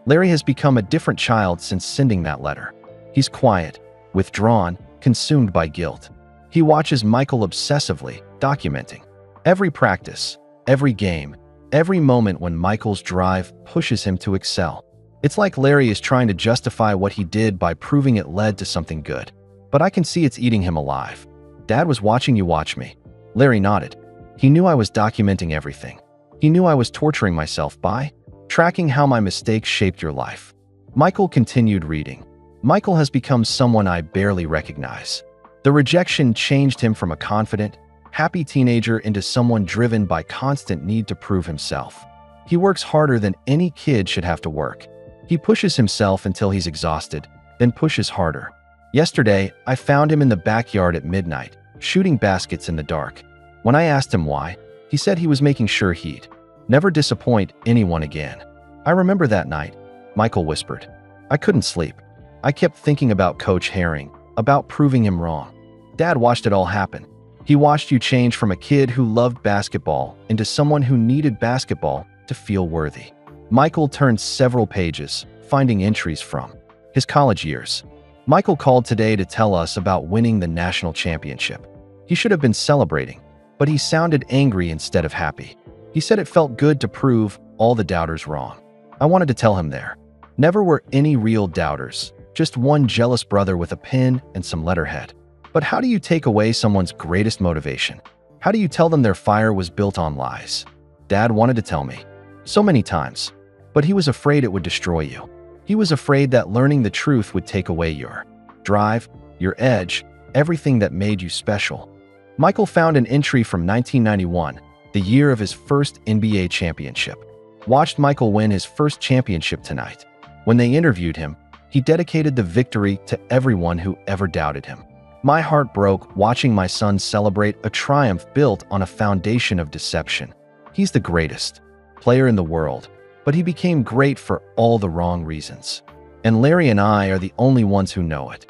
Larry has become a different child since sending that letter. He's quiet, withdrawn, consumed by guilt. He watches Michael obsessively, documenting every practice, every game, every moment when Michael's drive pushes him to excel. It's like Larry is trying to justify what he did by proving it led to something good. But I can see it's eating him alive. Dad was watching you watch me. Larry nodded. He knew I was documenting everything. He knew I was torturing myself by tracking how my mistakes shaped your life. Michael continued reading. Michael has become someone I barely recognize. The rejection changed him from a confident, happy teenager into someone driven by constant need to prove himself. He works harder than any kid should have to work. He pushes himself until he's exhausted, then pushes harder. Yesterday, I found him in the backyard at midnight, shooting baskets in the dark. When I asked him why, he said he was making sure he'd never disappoint anyone again. I remember that night, Michael whispered. I couldn't sleep. I kept thinking about Coach Herring, about proving him wrong. Dad watched it all happen. He watched you change from a kid who loved basketball into someone who needed basketball to feel worthy. Michael turned several pages, finding entries from his college years. Michael called today to tell us about winning the national championship. He should have been celebrating, but he sounded angry instead of happy. He said it felt good to prove all the doubters wrong. I wanted to tell him there never were any real doubters, just one jealous brother with a pen and some letterhead. But how do you take away someone's greatest motivation? How do you tell them their fire was built on lies? Dad wanted to tell me so many times, but he was afraid it would destroy you. He was afraid that learning the truth would take away your drive, your edge, everything that made you special. Michael found an entry from 1991, the year of his first NBA championship. Watched Michael win his first championship tonight. When they interviewed him, he dedicated the victory to everyone who ever doubted him. My heart broke watching my son celebrate a triumph built on a foundation of deception. He's the greatest player in the world, but he became great for all the wrong reasons. And Larry and I are the only ones who know it.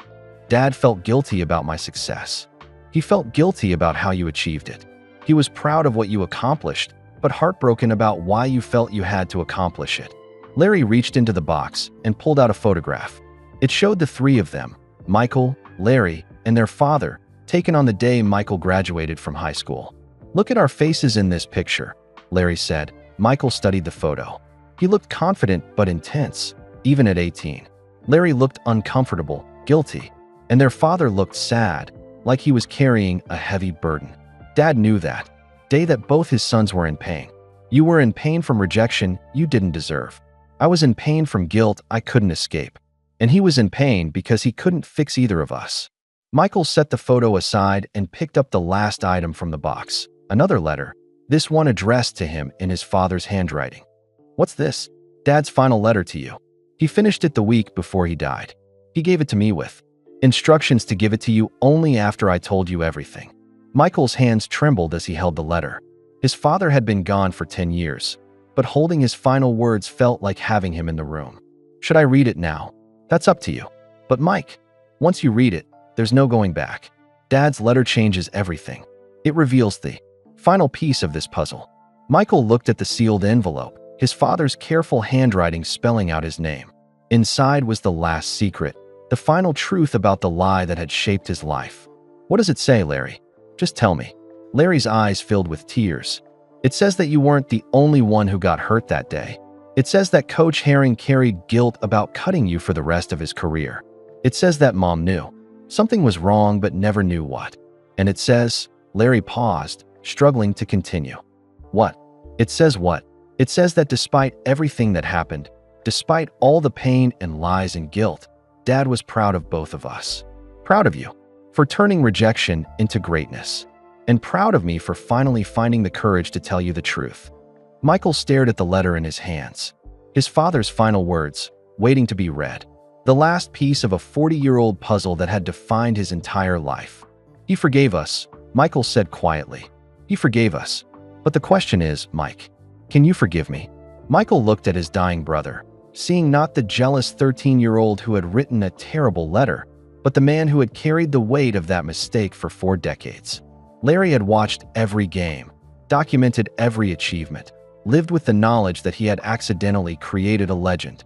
Dad felt guilty about my success. He felt guilty about how you achieved it. He was proud of what you accomplished, but heartbroken about why you felt you had to accomplish it. Larry reached into the box and pulled out a photograph. It showed the 3 of them, Michael, Larry, and their father, taken on the day Michael graduated from high school. Look at our faces in this picture, Larry said. Michael studied the photo. He looked confident but intense, even at 18. Larry looked uncomfortable, guilty, and their father looked sad, like he was carrying a heavy burden. Dad knew that day that both his sons were in pain. You were in pain from rejection you didn't deserve. I was in pain from guilt I couldn't escape. And he was in pain because he couldn't fix either of us. Michael set the photo aside and picked up the last item from the box, another letter, this one addressed to him in his father's handwriting. What's this? Dad's final letter to you. He finished it the week before he died. He gave it to me with instructions to give it to you only after I told you everything. Michael's hands trembled as he held the letter. His father had been gone for 10 years, but holding his final words felt like having him in the room. Should I read it now? That's up to you. But Mike, once you read it, there's no going back. Dad's letter changes everything. It reveals the final piece of this puzzle. Michael looked at the sealed envelope, his father's careful handwriting spelling out his name. Inside was the last secret, The final truth about the lie that had shaped his life. What does it say, Larry? Just tell me. Larry's eyes filled with tears. It says that you weren't the only one who got hurt that day. It says that Coach Herring carried guilt about cutting you for the rest of his career. It says that Mom knew. Something was wrong but never knew what. And it says, Larry paused, struggling to continue. What? It says what? It says that despite everything that happened, despite all the pain and lies and guilt, Dad was proud of both of us. Proud of you for turning rejection into greatness. And proud of me for finally finding the courage to tell you the truth. Michael stared at the letter in his hands. His father's final words, waiting to be read. The last piece of a 40-year-old puzzle that had defined his entire life. He forgave us, Michael said quietly. He forgave us. But the question is, Mike, can you forgive me? Michael looked at his dying brother, seeing not the jealous 13-year-old who had written a terrible letter, but the man who had carried the weight of that mistake for 4 decades. Larry had watched every game, documented every achievement, lived with the knowledge that he had accidentally created a legend.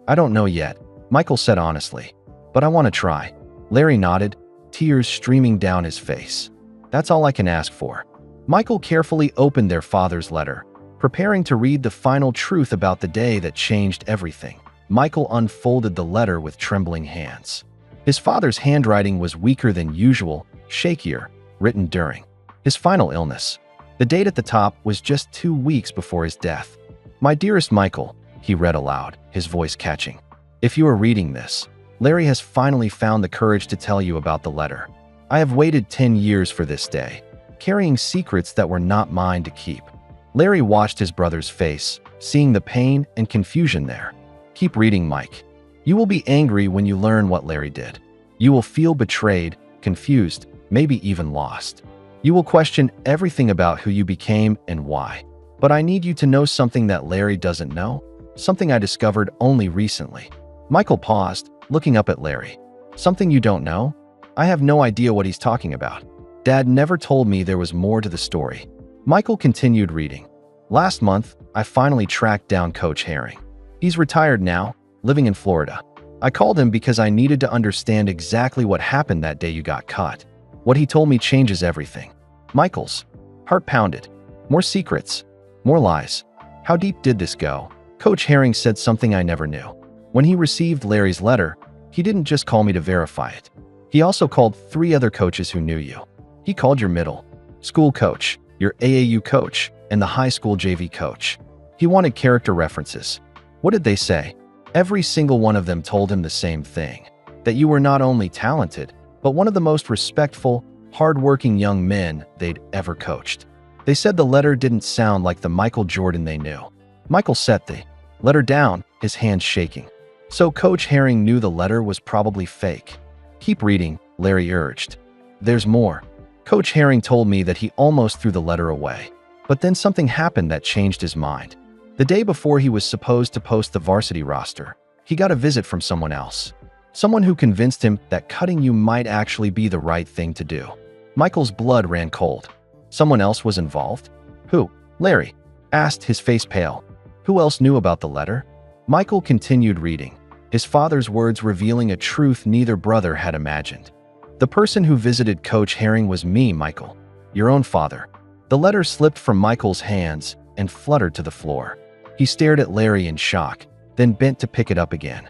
I don't know yet, Michael said honestly, but I want to try. Larry nodded, tears streaming down his face. That's all I can ask for. Michael carefully opened their father's letter, preparing to read the final truth about the day that changed everything. Michael unfolded the letter with trembling hands. His father's handwriting was weaker than usual, shakier, written during his final illness. The date at the top was just 2 weeks before his death. My dearest Michael, he read aloud, his voice catching. If you are reading this, Larry has finally found the courage to tell you about the letter. I have waited 10 years for this day, carrying secrets that were not mine to keep. Larry watched his brother's face, seeing the pain and confusion there. Keep reading, Mike. You will be angry when you learn what Larry did. You will feel betrayed, confused, maybe even lost. You will question everything about who you became and why. But I need you to know something that Larry doesn't know, something I discovered only recently. Michael paused, looking up at Larry. Something you don't know? I have no idea what he's talking about. Dad never told me there was more to the story. Michael continued reading. Last month, I finally tracked down Coach Herring. He's retired now, living in Florida. I called him because I needed to understand exactly what happened that day you got cut. What he told me changes everything. Michael's heart pounded. More secrets. More lies. How deep did this go? Coach Herring said something I never knew. When he received Larry's letter, he didn't just call me to verify it. He also called 3 other coaches who knew you. He called your middle school coach, your AAU coach, and the high school JV coach. He wanted character references. What did they say? Every single one of them told him the same thing, that you were not only talented, but one of the most respectful, hardworking young men they'd ever coached. They said the letter didn't sound like the Michael Jordan they knew. Michael set the letter down, his hands shaking. So Coach Herring knew the letter was probably fake. Keep reading, Larry urged. There's more. Coach Herring told me that he almost threw the letter away. But then something happened that changed his mind. The day before he was supposed to post the varsity roster, he got a visit from someone else. Someone who convinced him that cutting you might actually be the right thing to do. Michael's blood ran cold. Someone else was involved? Who? Larry asked, his face pale. Who else knew about the letter? Michael continued reading, his father's words revealing a truth neither brother had imagined. The person who visited Coach Herring was me, Michael, your own father. The letter slipped from Michael's hands and fluttered to the floor. He stared at Larry in shock, then bent to pick it up again.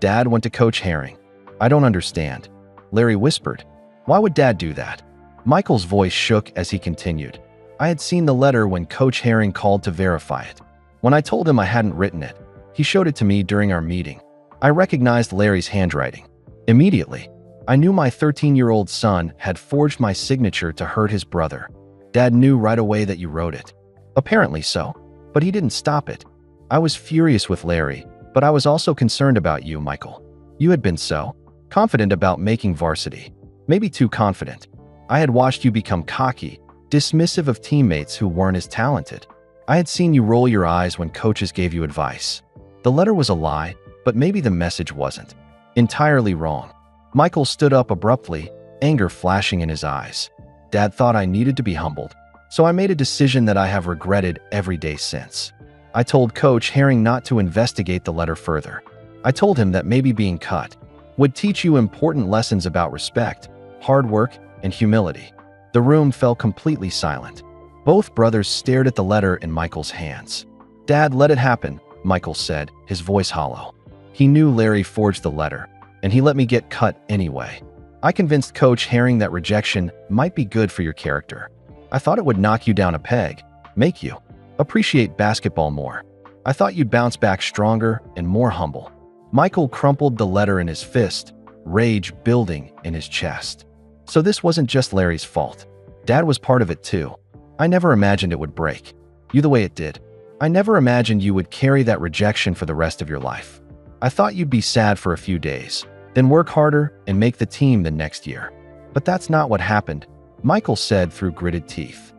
Dad went to Coach Herring. I don't understand. Larry whispered. Why would Dad do that? Michael's voice shook as he continued. I had seen the letter when Coach Herring called to verify it. When I told him I hadn't written it, he showed it to me during our meeting. I recognized Larry's handwriting. Immediately, I knew my 13-year-old son had forged my signature to hurt his brother. Dad knew right away that you wrote it. Apparently so, but he didn't stop it. I was furious with Larry, but I was also concerned about you, Michael. You had been so confident about making varsity. Maybe too confident. I had watched you become cocky, dismissive of teammates who weren't as talented. I had seen you roll your eyes when coaches gave you advice. The letter was a lie, but maybe the message wasn't. Entirely wrong. Michael stood up abruptly, anger flashing in his eyes. Dad thought I needed to be humbled, so I made a decision that I have regretted every day since. I told Coach Herring not to investigate the letter further. I told him that maybe being cut would teach you important lessons about respect, hard work, and humility. The room fell completely silent. Both brothers stared at the letter in Michael's hands. "Dad, let it happen," Michael said, his voice hollow. He knew Larry forged the letter, and he let me get cut anyway. I convinced Coach Herring that rejection might be good for your character. I thought it would knock you down a peg, make you appreciate basketball more. I thought you'd bounce back stronger and more humble. Michael crumpled the letter in his fist, rage building in his chest. So this wasn't just Larry's fault. Dad was part of it too. I never imagined it would break you the way it did. I never imagined you would carry that rejection for the rest of your life. I thought you'd be sad for a few days, then work harder and make the team the next year. But that's not what happened, Michael said through gritted teeth.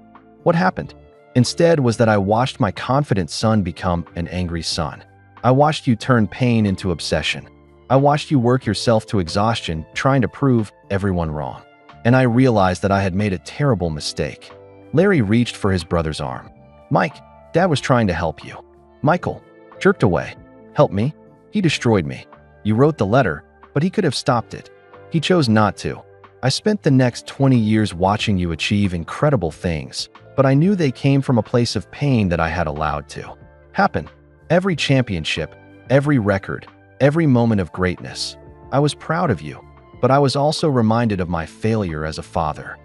What happened? Instead was that I watched my confident son become an angry son. I watched you turn pain into obsession. I watched you work yourself to exhaustion trying to prove everyone wrong. And I realized that I had made a terrible mistake. Larry reached for his brother's arm. "Mike, Dad was trying to help you." Michael jerked away. "Help me? He destroyed me. You wrote the letter, but he could have stopped it. He chose not to. I spent the next 20 years watching you achieve incredible things, but I knew they came from a place of pain that I had allowed to happen. Every championship, every record, every moment of greatness. I was proud of you, but I was also reminded of my failure as a father."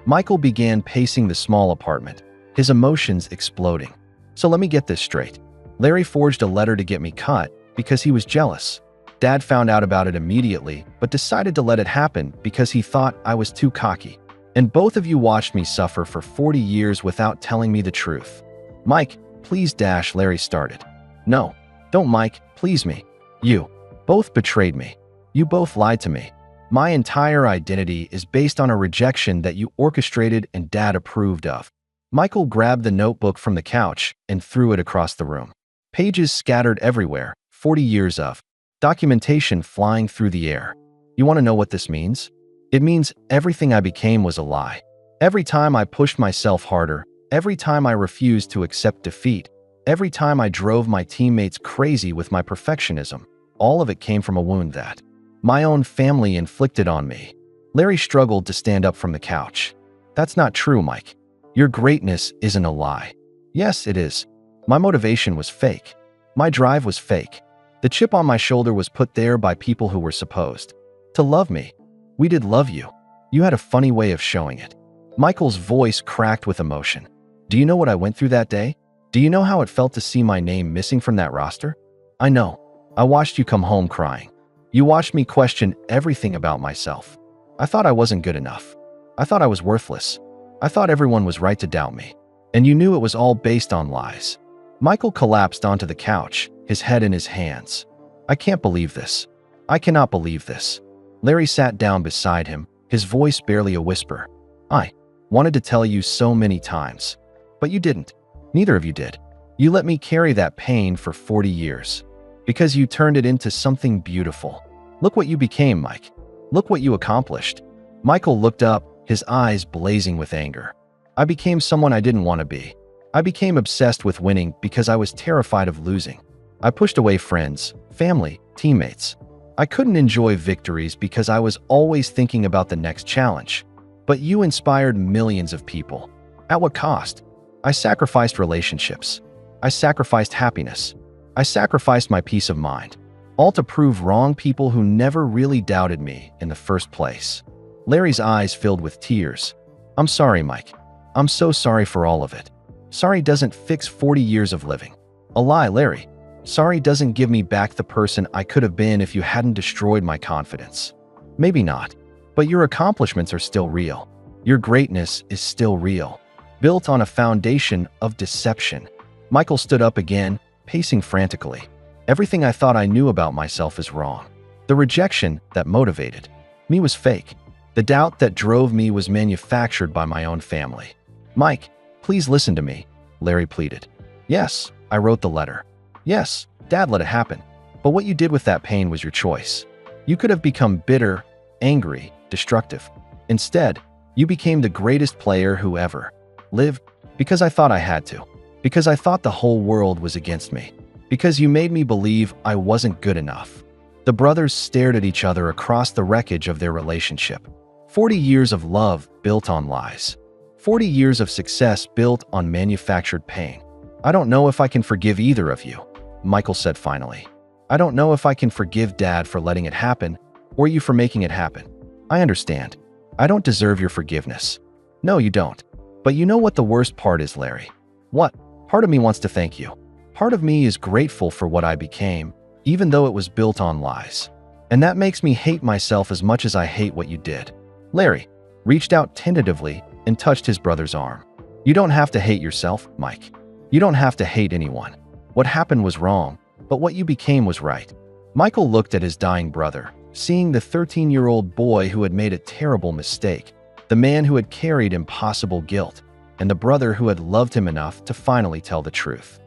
Michael began pacing the small apartment, his emotions exploding. "So let me get this straight. Larry forged a letter to get me cut because he was jealous. Dad found out about it immediately, but decided to let it happen because he thought I was too cocky. And both of you watched me suffer for 40 years without telling me the truth." "Mike, please," Larry started. "No, don't, Mike, please me. You both betrayed me. You both lied to me. My entire identity is based on a rejection that you orchestrated and Dad approved of." Michael grabbed the notebook from the couch and threw it across the room. Pages scattered everywhere, 40 years of documentation flying through the air. "You want to know what this means? It means everything I became was a lie. Every time I pushed myself harder, every time I refused to accept defeat, every time I drove my teammates crazy with my perfectionism, all of it came from a wound that my own family inflicted on me." Larry struggled to stand up from the couch. "That's not true, Mike. Your greatness isn't a lie." "Yes, it is. My motivation was fake. My drive was fake. The chip on my shoulder was put there by people who were supposed to love me. We did love you. You had a funny way of showing it." Michael's voice cracked with emotion. "Do you know what I went through that day? Do you know how it felt to see my name missing from that roster? I know. I watched you come home crying. You watched me question everything about myself. I thought I wasn't good enough. I thought I was worthless. I thought everyone was right to doubt me. And you knew it was all based on lies." Michael collapsed onto the couch, his head in his hands. "I can't believe this. I cannot believe this." Larry sat down beside him, his voice barely a whisper. "I wanted to tell you so many times, but you didn't. Neither of you did. You let me carry that pain for 40 years. Because you turned it into something beautiful. Look what you became, Mike. Look what you accomplished." Michael looked up, his eyes blazing with anger. "I became someone I didn't want to be. I became obsessed with winning because I was terrified of losing. I pushed away friends, family, teammates. I couldn't enjoy victories because I was always thinking about the next challenge. But you inspired millions of people. At what cost? I sacrificed relationships. I sacrificed happiness. I sacrificed my peace of mind. All to prove wrong people who never really doubted me in the first place." Larry's eyes filled with tears. "I'm sorry, Mike. I'm so sorry for all of it. Sorry doesn't fix 40 years of living. A lie, Larry. Sorry doesn't give me back the person I could have been if you hadn't destroyed my confidence. Maybe not, but your accomplishments are still real. Your greatness is still real, built on a foundation of deception." Michael stood up again, pacing frantically. "Everything I thought I knew about myself is wrong. The rejection that motivated me was fake. The doubt that drove me was manufactured by my own family." "Mike, please listen to me," Larry pleaded. "Yes, I wrote the letter. Yes, Dad let it happen. But what you did with that pain was your choice. You could have become bitter, angry, destructive. Instead, you became the greatest player who ever lived because I thought I had to. Because I thought the whole world was against me. Because you made me believe I wasn't good enough. The brothers stared at each other across the wreckage of their relationship. 40 years of love built on lies. 40 years of success built on manufactured pain. "I don't know if I can forgive either of you," Michael said finally. "I don't know if I can forgive Dad for letting it happen, or you for making it happen. I understand. I don't deserve your forgiveness." "No, you don't. But you know what the worst part is, Larry?" "What?" "Part of me wants to thank you. Part of me is grateful for what I became, even though it was built on lies. And that makes me hate myself as much as I hate what you did." Larry reached out tentatively and touched his brother's arm. "You don't have to hate yourself, Mike. You don't have to hate anyone. What happened was wrong, but what you became was right." Michael looked at his dying brother, seeing the 13-year-old boy who had made a terrible mistake, the man who had carried impossible guilt, and the brother who had loved him enough to finally tell the truth.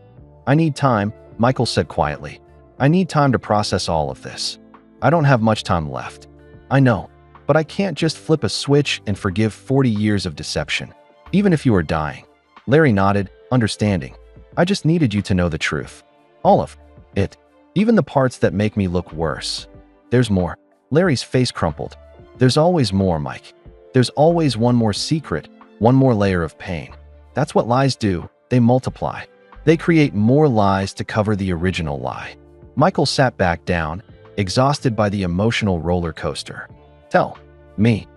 "I need time," Michael said quietly. "I need time to process all of this. I don't have much time left. I know, but I can't just flip a switch and forgive 40 years of deception, even if you are dying." Larry nodded, understanding. "I just needed you to know the truth. All of it. Even the parts that make me look worse. There's more." Larry's face crumpled. "There's always more, Mike. There's always one more secret, one more layer of pain. That's what lies do. They multiply. They create more lies to cover the original lie." Michael sat back down, exhausted by the emotional roller coaster. Tell me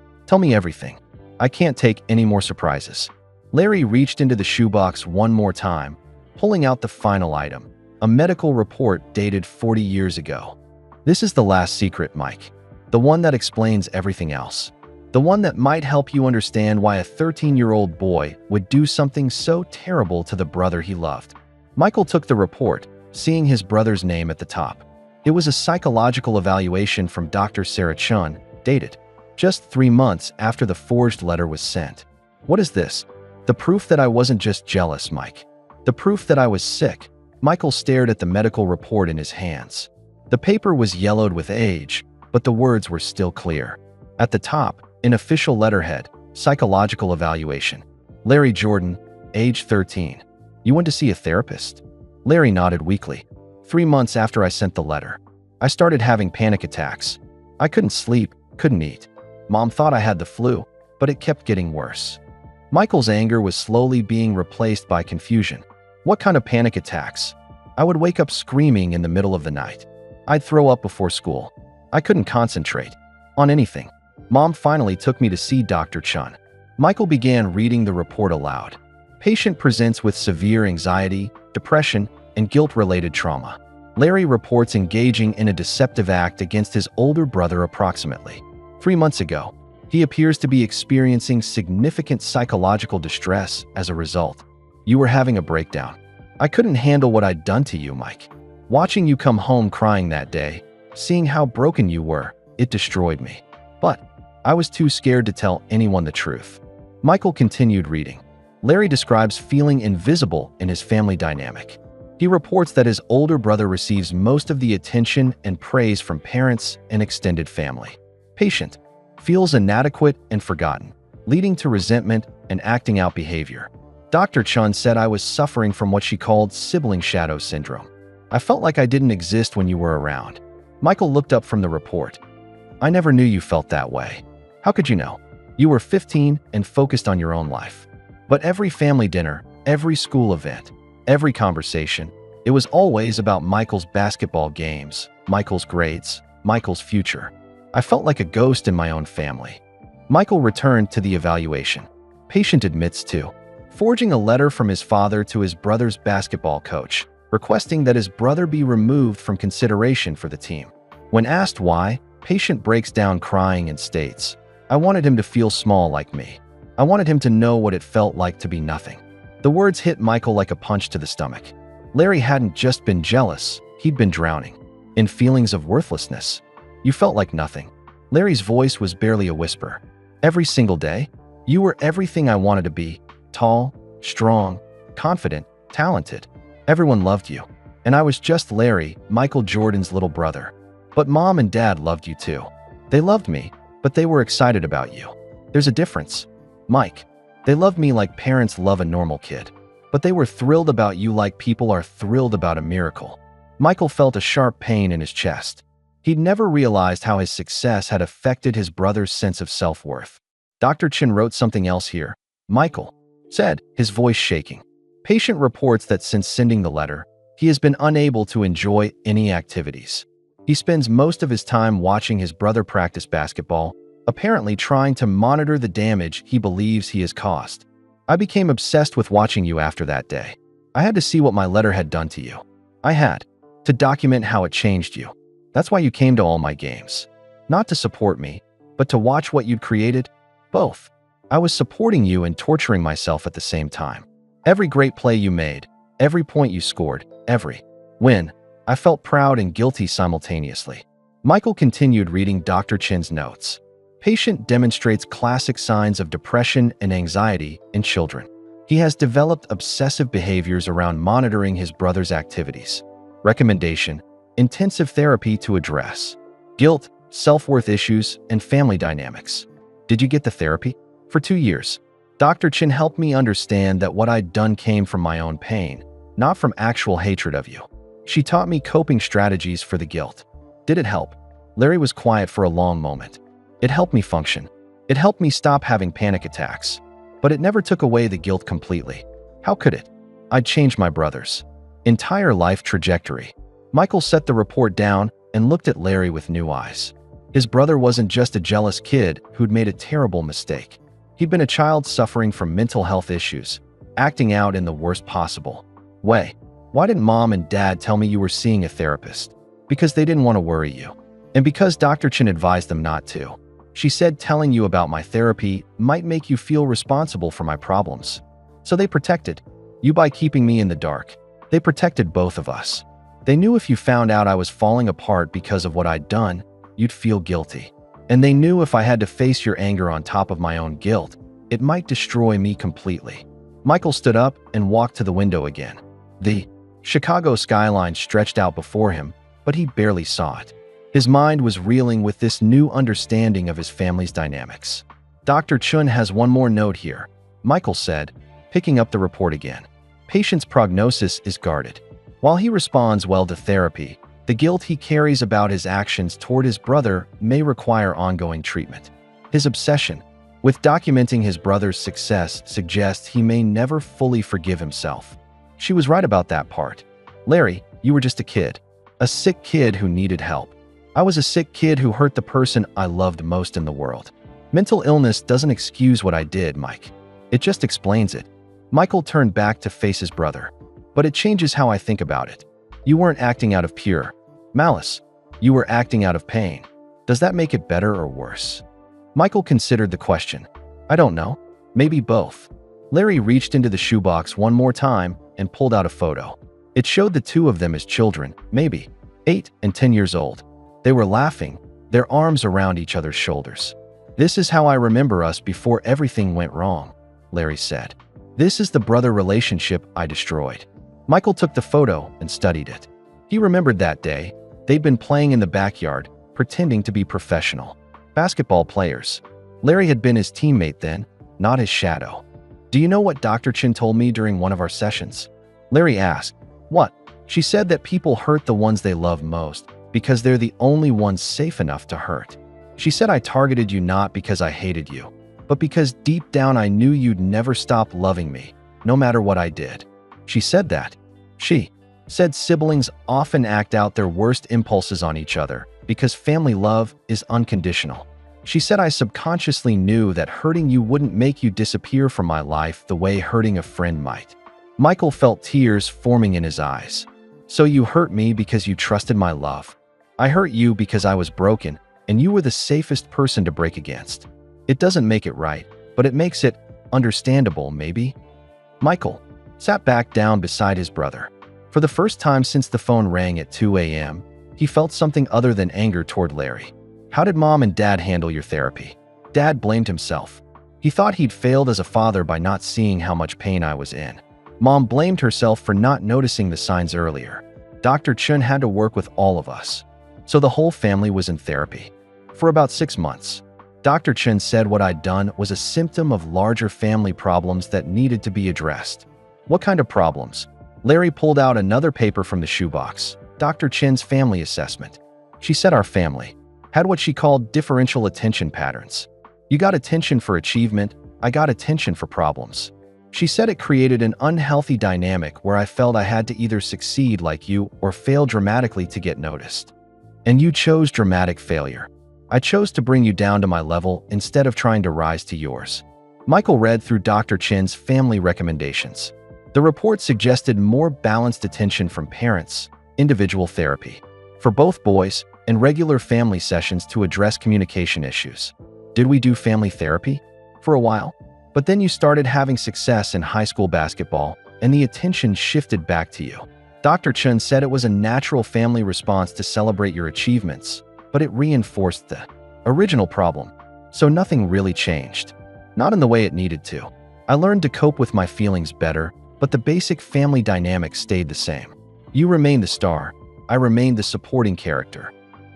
everything. I can't take any more surprises." Larry reached into the shoebox one more time, pulling out the final item, a medical report dated 40 years ago. "This is the last secret, Mike. The one that explains everything else. The one that might help you understand why a 13-year-old boy would do something so terrible to the brother he loved." Michael took the report, seeing his brother's name at the top. It was a psychological evaluation from Dr. Sarah Chun, dated just 3 months after the forged letter was sent. "What is this?" "The proof that I wasn't just jealous, Mike. The proof that I was sick." Michael stared at the medical report in his hands. The paper was yellowed with age, but the words were still clear. At the top, in official letterhead, "Psychological evaluation. Larry Jordan, age 13. You went to see a therapist?" Larry nodded weakly. 3 months after I sent the letter, I started having panic attacks. I couldn't sleep, couldn't eat. Mom thought I had the flu, but it kept getting worse." Michael's anger was slowly being replaced by confusion. "What kind of panic attacks?" "I would wake up screaming in the middle of the night. I'd throw up before school. I couldn't concentrate on anything. Mom finally took me to see Dr. Chun." Michael began reading the report aloud. "Patient presents with severe anxiety, depression, and guilt-related trauma. Larry reports engaging in a deceptive act against his older brother approximately 3 months ago. He appears to be experiencing significant psychological distress as a result. You were having a breakdown. I couldn't handle what I'd done to you, Mike. Watching you come home crying that day, seeing how broken you were, it destroyed me. But I was too scared to tell anyone the truth." Michael continued reading. Larry describes feeling invisible in his family dynamic. He reports that his older brother receives most of the attention and praise from parents and extended family. Patient feels inadequate and forgotten, leading to resentment and acting out behavior. Dr. Chun said I was suffering from what she called sibling shadow syndrome. "I felt like I didn't exist when you were around." Michael looked up from the report. "I never knew you felt that way. How could you know? You were 15 and focused on your own life. But every family dinner, every school event, every conversation, it was always about Michael's basketball games, Michael's grades, Michael's future. I felt like a ghost in my own family." Michael returned to the evaluation. Patient admits to forging a letter from his father to his brother's basketball coach, requesting that his brother be removed from consideration for the team. When asked why, Patient breaks down crying and states, "I wanted him to feel small like me. I wanted him to know what it felt like to be nothing." The words hit Michael like a punch to the stomach. Larry hadn't just been jealous, he'd been drowning in feelings of worthlessness. "You felt like nothing." Larry's voice was barely a whisper. "Every single day, you were everything I wanted to be. Tall, strong, confident, talented. Everyone loved you. And I was just Larry, Michael Jordan's little brother. But Mom and Dad loved you too. They loved me, but they were excited about you. There's a difference, Mike. They loved me like parents love a normal kid. But they were thrilled about you like people are thrilled about a miracle." Michael felt a sharp pain in his chest. He'd never realized how his success had affected his brother's sense of self-worth. Dr. Chen wrote something else here. Michael said, his voice shaking. Patient reports that since sending the letter, he has been unable to enjoy any activities. He spends most of his time watching his brother practice basketball, apparently trying to monitor the damage he believes he has caused. I became obsessed with watching you after that day. I had to see what my letter had done to you. I had to document how it changed you. That's why you came to all my games. Not to support me, but to watch what you'd created. Both. I was supporting you and torturing myself at the same time. Every great play you made, every point you scored, every win, I felt proud and guilty simultaneously. Michael continued reading Dr. Chen's notes. Patient demonstrates classic signs of depression and anxiety in children. He has developed obsessive behaviors around monitoring his brother's activities. Recommendation: intensive therapy to address guilt, self-worth issues, and family dynamics. Did you get the therapy? For 2 years. Dr. Chen helped me understand that what I'd done came from my own pain, not from actual hatred of you. She taught me coping strategies for the guilt. Did it help? Larry was quiet for a long moment. It helped me function. It helped me stop having panic attacks. But it never took away the guilt completely. How could it? I'd changed my brother's entire life trajectory. Michael set the report down and looked at Larry with new eyes. His brother wasn't just a jealous kid who'd made a terrible mistake. He'd been a child suffering from mental health issues, acting out in the worst possible way. Why didn't Mom and Dad tell me you were seeing a therapist? Because they didn't want to worry you. And because Dr. Chen advised them not to. She said telling you about my therapy might make you feel responsible for my problems. So they protected you by keeping me in the dark. They protected both of us. They knew if you found out I was falling apart because of what I'd done, you'd feel guilty. And they knew if I had to face your anger on top of my own guilt, it might destroy me completely. Michael stood up and walked to the window again. The Chicago skyline stretched out before him, but he barely saw it. His mind was reeling with this new understanding of his family's dynamics. Dr. Chun has one more note here, Michael said, picking up the report again. Patient's prognosis is guarded. While he responds well to therapy, the guilt he carries about his actions toward his brother may require ongoing treatment. His obsession with documenting his brother's success suggests he may never fully forgive himself. She was right about that part. Larry, you were just a kid. A sick kid who needed help. I was a sick kid who hurt the person I loved most in the world. Mental illness doesn't excuse what I did, Mike. It just explains it. Michael turned back to face his brother. But it changes how I think about it. You weren't acting out of pure malice. You were acting out of pain. Does that make it better or worse? Michael considered the question. I don't know. Maybe both. Larry reached into the shoebox one more time and pulled out a photo. It showed the two of them as children, maybe 8 and 10 years old. They were laughing, their arms around each other's shoulders. This is how I remember us before everything went wrong, Larry said. This is the brother relationship I destroyed. Michael took the photo and studied it. He remembered that day. They'd been playing in the backyard, pretending to be professional basketball players. Larry had been his teammate then, not his shadow. Do you know what Dr. Chin told me during one of our sessions? Larry asked. What? She said that people hurt the ones they love most because they're the only ones safe enough to hurt. She said I targeted you not because I hated you, but because deep down I knew you'd never stop loving me, no matter what I did. She said that. She said siblings often act out their worst impulses on each other because family love is unconditional. She said I subconsciously knew that hurting you wouldn't make you disappear from my life the way hurting a friend might. Michael felt tears forming in his eyes. So you hurt me because you trusted my love. I hurt you because I was broken, and you were the safest person to break against. It doesn't make it right, but it makes it understandable, maybe? Michael sat back down beside his brother. For the first time since the phone rang at 2 a.m., he felt something other than anger toward Larry. How did Mom and Dad handle your therapy? Dad blamed himself. He thought he'd failed as a father by not seeing how much pain I was in. Mom blamed herself for not noticing the signs earlier. Dr. Chun had to work with all of us. So the whole family was in therapy. For about 6 months. Dr. Chun said what I'd done was a symptom of larger family problems that needed to be addressed. What kind of problems? Larry pulled out another paper from the shoebox. Dr. Chin's family assessment. She said our family had what she called differential attention patterns. You got attention for achievement, I got attention for problems. She said it created an unhealthy dynamic where I felt I had to either succeed like you or fail dramatically to get noticed. And you chose dramatic failure. I chose to bring you down to my level instead of trying to rise to yours. Michael read through Dr. Chin's family recommendations. The report suggested more balanced attention from parents, individual therapy for both boys, and regular family sessions to address communication issues. Did we do family therapy? For a while. But then you started having success in high school basketball, and the attention shifted back to you. Dr. Chen said it was a natural family response to celebrate your achievements, but it reinforced the original problem. So nothing really changed. Not in the way it needed to. I learned to cope with my feelings better, but the basic family dynamic stayed the same. You remained the star. I remained the supporting character.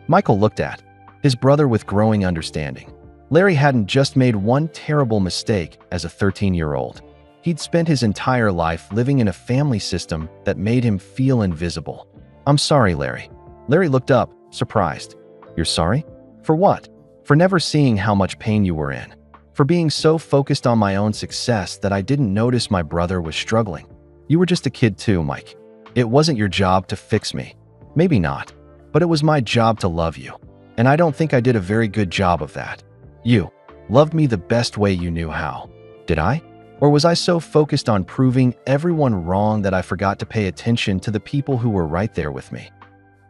Michael looked at his brother with growing understanding. Larry hadn't just made one terrible mistake as a 13-year-old. He'd spent his entire life living in a family system that made him feel invisible. I'm sorry, Larry. Larry looked up, surprised. You're sorry? For what? For never seeing how much pain you were in. For being so focused on my own success that I didn't notice my brother was struggling. You were just a kid too, Mike. It wasn't your job to fix me. Maybe not. But it was my job to love you. And I don't think I did a very good job of that. You loved me the best way you knew how. Did I? Or was I so focused on proving everyone wrong that I forgot to pay attention to the people who were right there with me?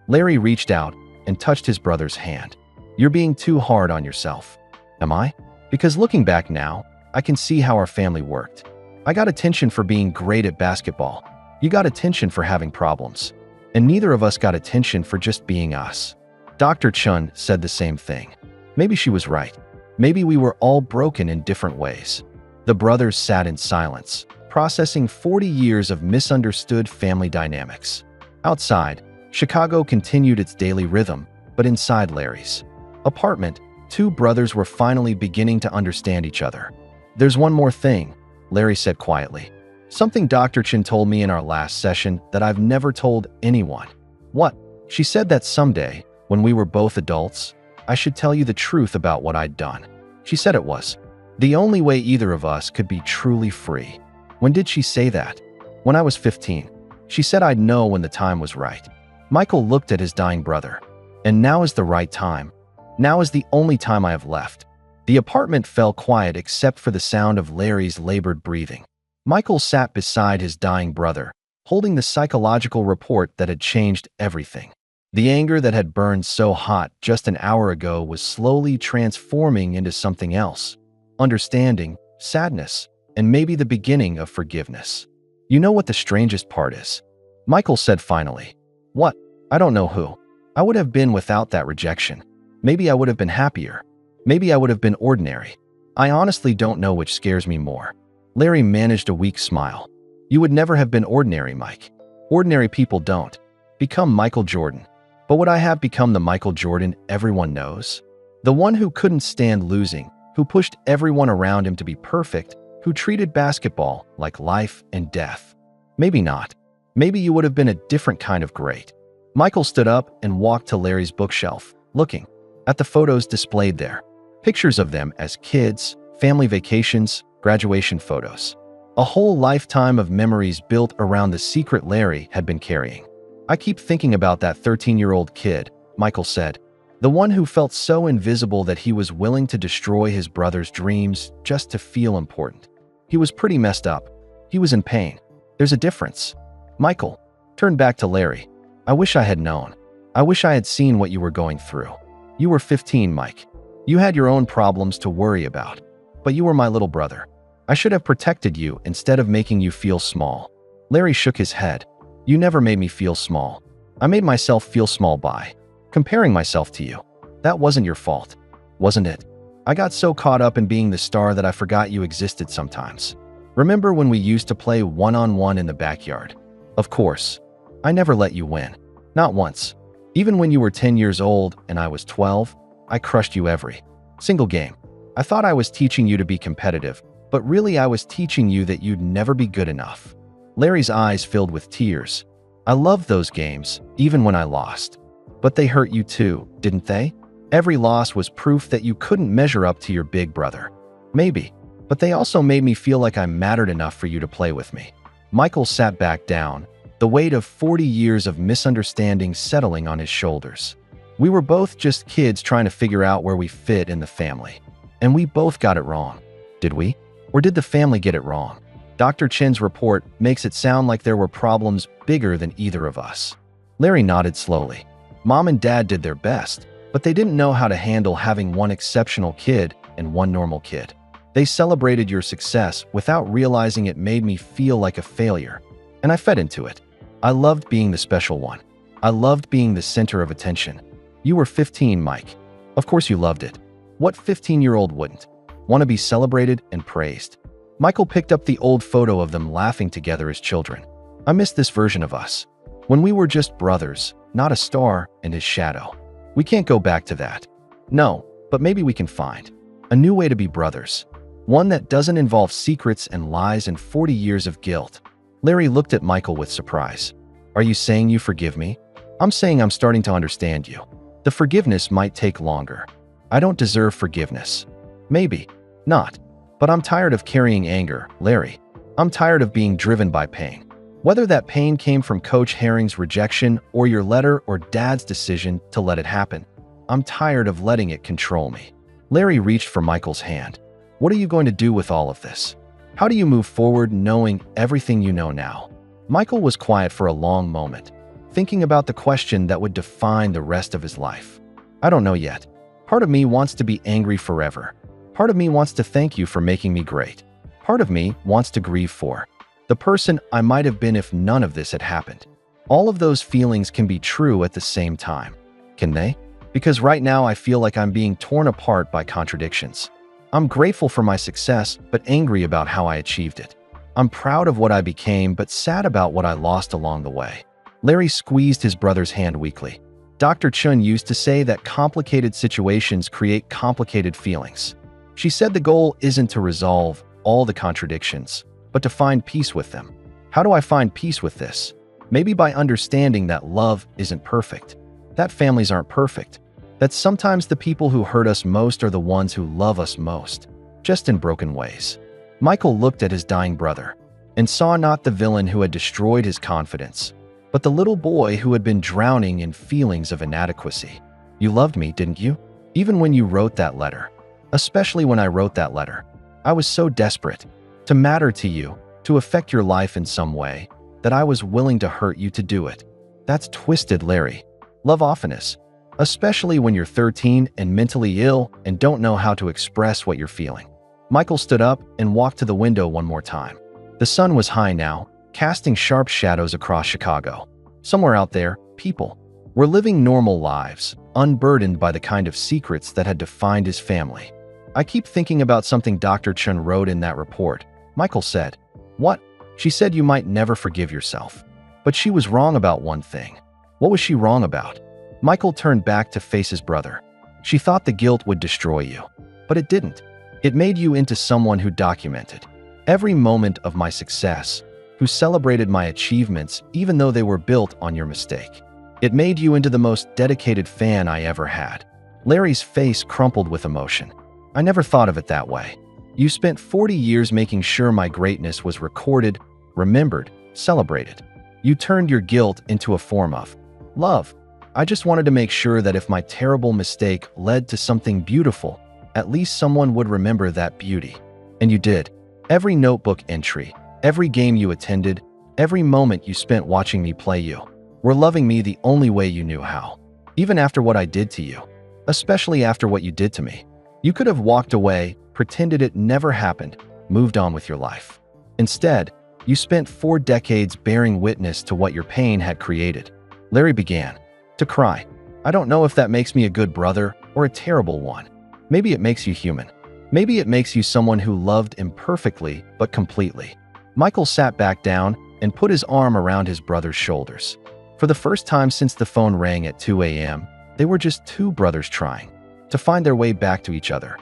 Larry reached out and touched his brother's hand. You're being too hard on yourself. Am I? Because looking back now, I can see how our family worked. I got attention for being great at basketball. You got attention for having problems. And neither of us got attention for just being us. Dr. Chun said the same thing. Maybe she was right. Maybe we were all broken in different ways. The brothers sat in silence, processing 40 years of misunderstood family dynamics. Outside, Chicago continued its daily rhythm, but inside Larry's apartment, two brothers were finally beginning to understand each other. There's one more thing, Larry said quietly. Something Dr. Chin told me in our last session that I've never told anyone. What? She said that someday, when we were both adults, I should tell you the truth about what I'd done. She said it was the only way either of us could be truly free. When did she say that? When I was 15. She said I'd know when the time was right. Michael looked at his dying brother. And now is the right time. Now is the only time I have left. The apartment fell quiet except for the sound of Larry's labored breathing. Michael sat beside his dying brother, holding the psychological report that had changed everything. The anger that had burned so hot just an hour ago was slowly transforming into something else. Understanding, sadness, and maybe the beginning of forgiveness. You know what the strangest part is? Michael said finally. What? I don't know who. I would have been without that rejection. Maybe I would have been happier. Maybe I would have been ordinary. I honestly don't know which scares me more. Larry managed a weak smile. You would never have been ordinary, Mike. Ordinary people don't become Michael Jordan. But would I have become the Michael Jordan everyone knows? The one who couldn't stand losing, who pushed everyone around him to be perfect, who treated basketball like life and death. Maybe not. Maybe you would have been a different kind of great. Michael stood up and walked to Larry's bookshelf, looking at the photos displayed there. Pictures of them as kids, family vacations, graduation photos. A whole lifetime of memories built around the secret Larry had been carrying. I keep thinking about that 13-year-old kid, Michael said. The one who felt so invisible that he was willing to destroy his brother's dreams just to feel important. He was pretty messed up. He was in pain. There's a difference. Michael turned back to Larry. I wish I had known. I wish I had seen what you were going through. You were 15, Mike. You had your own problems to worry about. But you were my little brother. I should have protected you instead of making you feel small. Larry shook his head. You never made me feel small. I made myself feel small by comparing myself to you. That wasn't your fault, wasn't it? I got so caught up in being the star that I forgot you existed sometimes. Remember when we used to play one-on-one in the backyard? Of course. I never let you win. Not once. Even when you were 10 years old and I was 12, I crushed you every single game. I thought I was teaching you to be competitive, but really I was teaching you that you'd never be good enough. Larry's eyes filled with tears. I loved those games, even when I lost. But they hurt you too, didn't they? Every loss was proof that you couldn't measure up to your big brother. Maybe, but they also made me feel like I mattered enough for you to play with me. Michael sat back down, the weight of 40 years of misunderstanding settling on his shoulders. We were both just kids trying to figure out where we fit in the family. And we both got it wrong. Did we? Or did the family get it wrong? Dr. Chen's report makes it sound like there were problems bigger than either of us. Larry nodded slowly. Mom and Dad did their best, but they didn't know how to handle having one exceptional kid and one normal kid. They celebrated your success without realizing it made me feel like a failure, and I fed into it. I loved being the special one. I loved being the center of attention. You were 15, Mike. Of course you loved it. What 15-year-old wouldn't want to be celebrated and praised? Michael picked up the old photo of them laughing together as children. I miss this version of us, when we were just brothers, not a star and his shadow. We can't go back to that. No, but maybe we can find a new way to be brothers. One that doesn't involve secrets and lies and 40 years of guilt. Larry looked at Michael with surprise. Are you saying you forgive me? I'm saying I'm starting to understand you. The forgiveness might take longer. I don't deserve forgiveness. Maybe not. But I'm tired of carrying anger, Larry. I'm tired of being driven by pain. Whether that pain came from Coach Herring's rejection or your letter or Dad's decision to let it happen, I'm tired of letting it control me. Larry reached for Michael's hand. What are you going to do with all of this? How do you move forward knowing everything you know now? Michael was quiet for a long moment, thinking about the question that would define the rest of his life. I don't know yet. Part of me wants to be angry forever. Part of me wants to thank you for making me great. Part of me wants to grieve for the person I might have been if none of this had happened. All of those feelings can be true at the same time, can they? Because right now I feel like I'm being torn apart by contradictions. I'm grateful for my success, but angry about how I achieved it. I'm proud of what I became, but sad about what I lost along the way. Larry squeezed his brother's hand weakly. Dr. Chun used to say that complicated situations create complicated feelings. She said the goal isn't to resolve all the contradictions, but to find peace with them. How do I find peace with this? Maybe by understanding that love isn't perfect, that families aren't perfect, that sometimes the people who hurt us most are the ones who love us most, just in broken ways. Michael looked at his dying brother and saw not the villain who had destroyed his confidence, but the little boy who had been drowning in feelings of inadequacy. You loved me, didn't you? Even when you wrote that letter. Especially when I wrote that letter. I was so desperate to matter to you, to affect your life in some way, that I was willing to hurt you to do it. That's twisted, Larry. Love often is, especially when you're 13 and mentally ill and don't know how to express what you're feeling. Michael stood up and walked to the window one more time. The sun was high now, casting sharp shadows across Chicago. Somewhere out there, people were living normal lives, unburdened by the kind of secrets that had defined his family. I keep thinking about something Dr. Chun wrote in that report. Michael said, "What?" She said you might never forgive yourself. But she was wrong about one thing. What was she wrong about? Michael turned back to face his brother. She thought the guilt would destroy you, but it didn't. It made you into someone who documented every moment of my success, who celebrated my achievements even though they were built on your mistake. It made you into the most dedicated fan I ever had. Larry's face crumpled with emotion. I never thought of it that way. You spent 40 years making sure my greatness was recorded, remembered, celebrated. You turned your guilt into a form of love. I just wanted to make sure that if my terrible mistake led to something beautiful, at least someone would remember that beauty. And you did. Every notebook entry, every game you attended, every moment you spent watching me play you, were loving me the only way you knew how. Even after what I did to you. Especially after what you did to me. You could have walked away, pretended it never happened, moved on with your life. Instead, you spent 4 decades bearing witness to what your pain had created. Larry began to cry. I don't know if that makes me a good brother or a terrible one. Maybe it makes you human. Maybe it makes you someone who loved imperfectly but completely. Michael sat back down and put his arm around his brother's shoulders. For the first time since the phone rang at 2 a.m., they were just two brothers trying to find their way back to each other.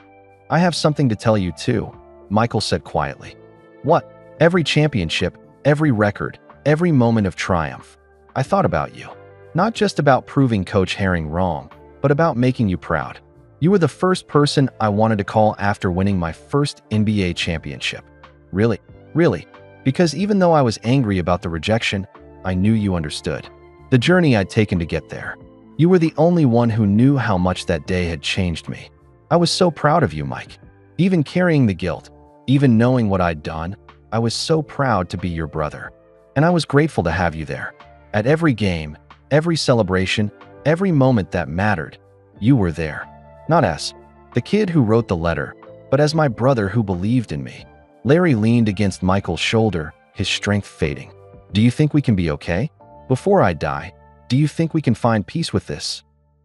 I have something to tell you too, Michael said quietly. What? Every championship, every record, every moment of triumph. I thought about you. Not just about proving Coach Herring wrong, but about making you proud. You were the first person I wanted to call after winning my first NBA championship. Really, really. Because even though I was angry about the rejection, I knew you understood the journey I'd taken to get there. You were the only one who knew how much that day had changed me. I was so proud of you, Mike. Even carrying the guilt, even knowing what I'd done, I was so proud to be your brother. And I was grateful to have you there. At every game, every celebration, every moment that mattered, you were there. Not as the kid who wrote the letter, but as my brother who believed in me. Larry leaned against Michael's shoulder, his strength fading. Do you think we can be okay? Before I die, do you think we can find peace with this?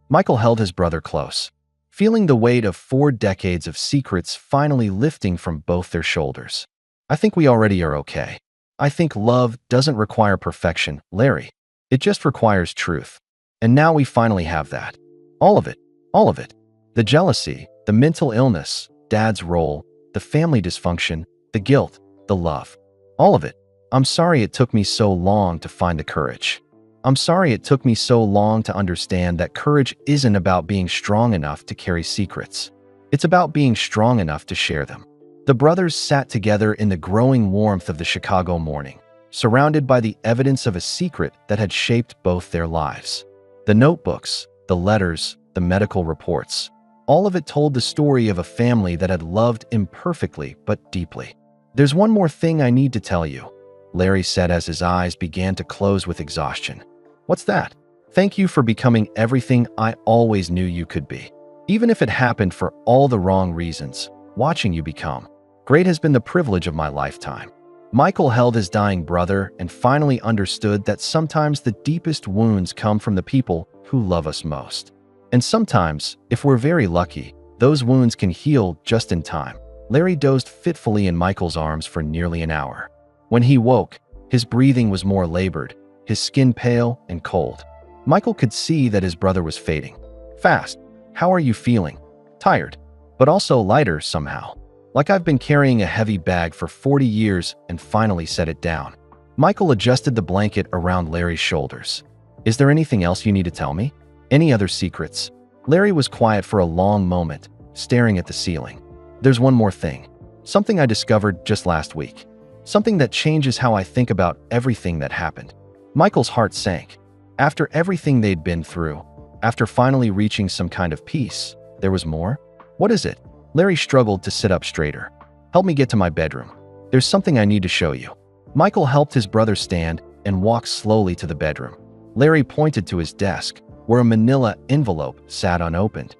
Michael held his brother close, feeling the weight of 4 decades of secrets finally lifting from both their shoulders. I think we already are okay. I think love doesn't require perfection, Larry. It just requires truth. And now we finally have that. All of it. All of it. The jealousy, the mental illness, Dad's role, the family dysfunction, the guilt, the love. All of it. I'm sorry it took me so long to find the courage. I'm sorry it took me so long to understand that courage isn't about being strong enough to carry secrets. It's about being strong enough to share them. The brothers sat together in the growing warmth of the Chicago morning, surrounded by the evidence of a secret that had shaped both their lives. The notebooks, the letters, the medical reports. All of it told the story of a family that had loved imperfectly but deeply. There's one more thing I need to tell you, Larry said as his eyes began to close with exhaustion. What's that? Thank you for becoming everything I always knew you could be. Even if it happened for all the wrong reasons, watching you become great has been the privilege of my lifetime. Michael held his dying brother and finally understood that sometimes the deepest wounds come from the people who love us most. And sometimes, if we're very lucky, those wounds can heal just in time. Larry dozed fitfully in Michael's arms for nearly an hour. When he woke, his breathing was more labored, his skin pale and cold. Michael could see that his brother was fading fast. How are you feeling? Tired, but also lighter somehow. Like I've been carrying a heavy bag for 40 years and finally set it down. Michael adjusted the blanket around Larry's shoulders. Is there anything else you need to tell me? Any other secrets? Larry was quiet for a long moment, staring at the ceiling. There's one more thing. Something I discovered just last week. Something that changes how I think about everything that happened. Michael's heart sank. After everything they'd been through, after finally reaching some kind of peace, there was more? What is it? Larry struggled to sit up straighter. Help me get to my bedroom. There's something I need to show you. Michael helped his brother stand and walked slowly to the bedroom. Larry pointed to his desk, where a manila envelope sat unopened.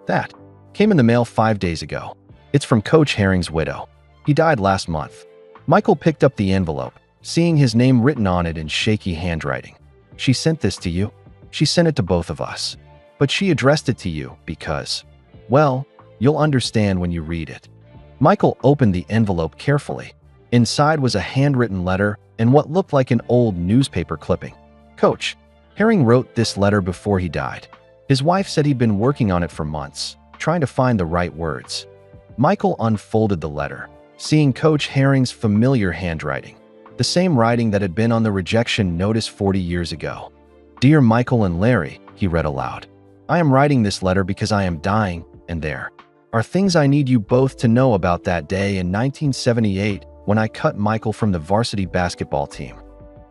That came in the mail 5 days ago. It's from Coach Herring's widow. He died last month. Michael picked up the envelope, seeing his name written on it in shaky handwriting. She sent this to you. She sent it to both of us. But she addressed it to you because, well, you'll understand when you read it. Michael opened the envelope carefully. Inside was a handwritten letter and what looked like an old newspaper clipping. Coach Herring wrote this letter before he died. His wife said he'd been working on it for months, trying to find the right words. Michael unfolded the letter, seeing Coach Herring's familiar handwriting, the same writing that had been on the rejection notice 40 years ago. Dear Michael and Larry, he read aloud. I am writing this letter because I am dying, and there are things I need you both to know about that day in 1978 when I cut Michael from the varsity basketball team.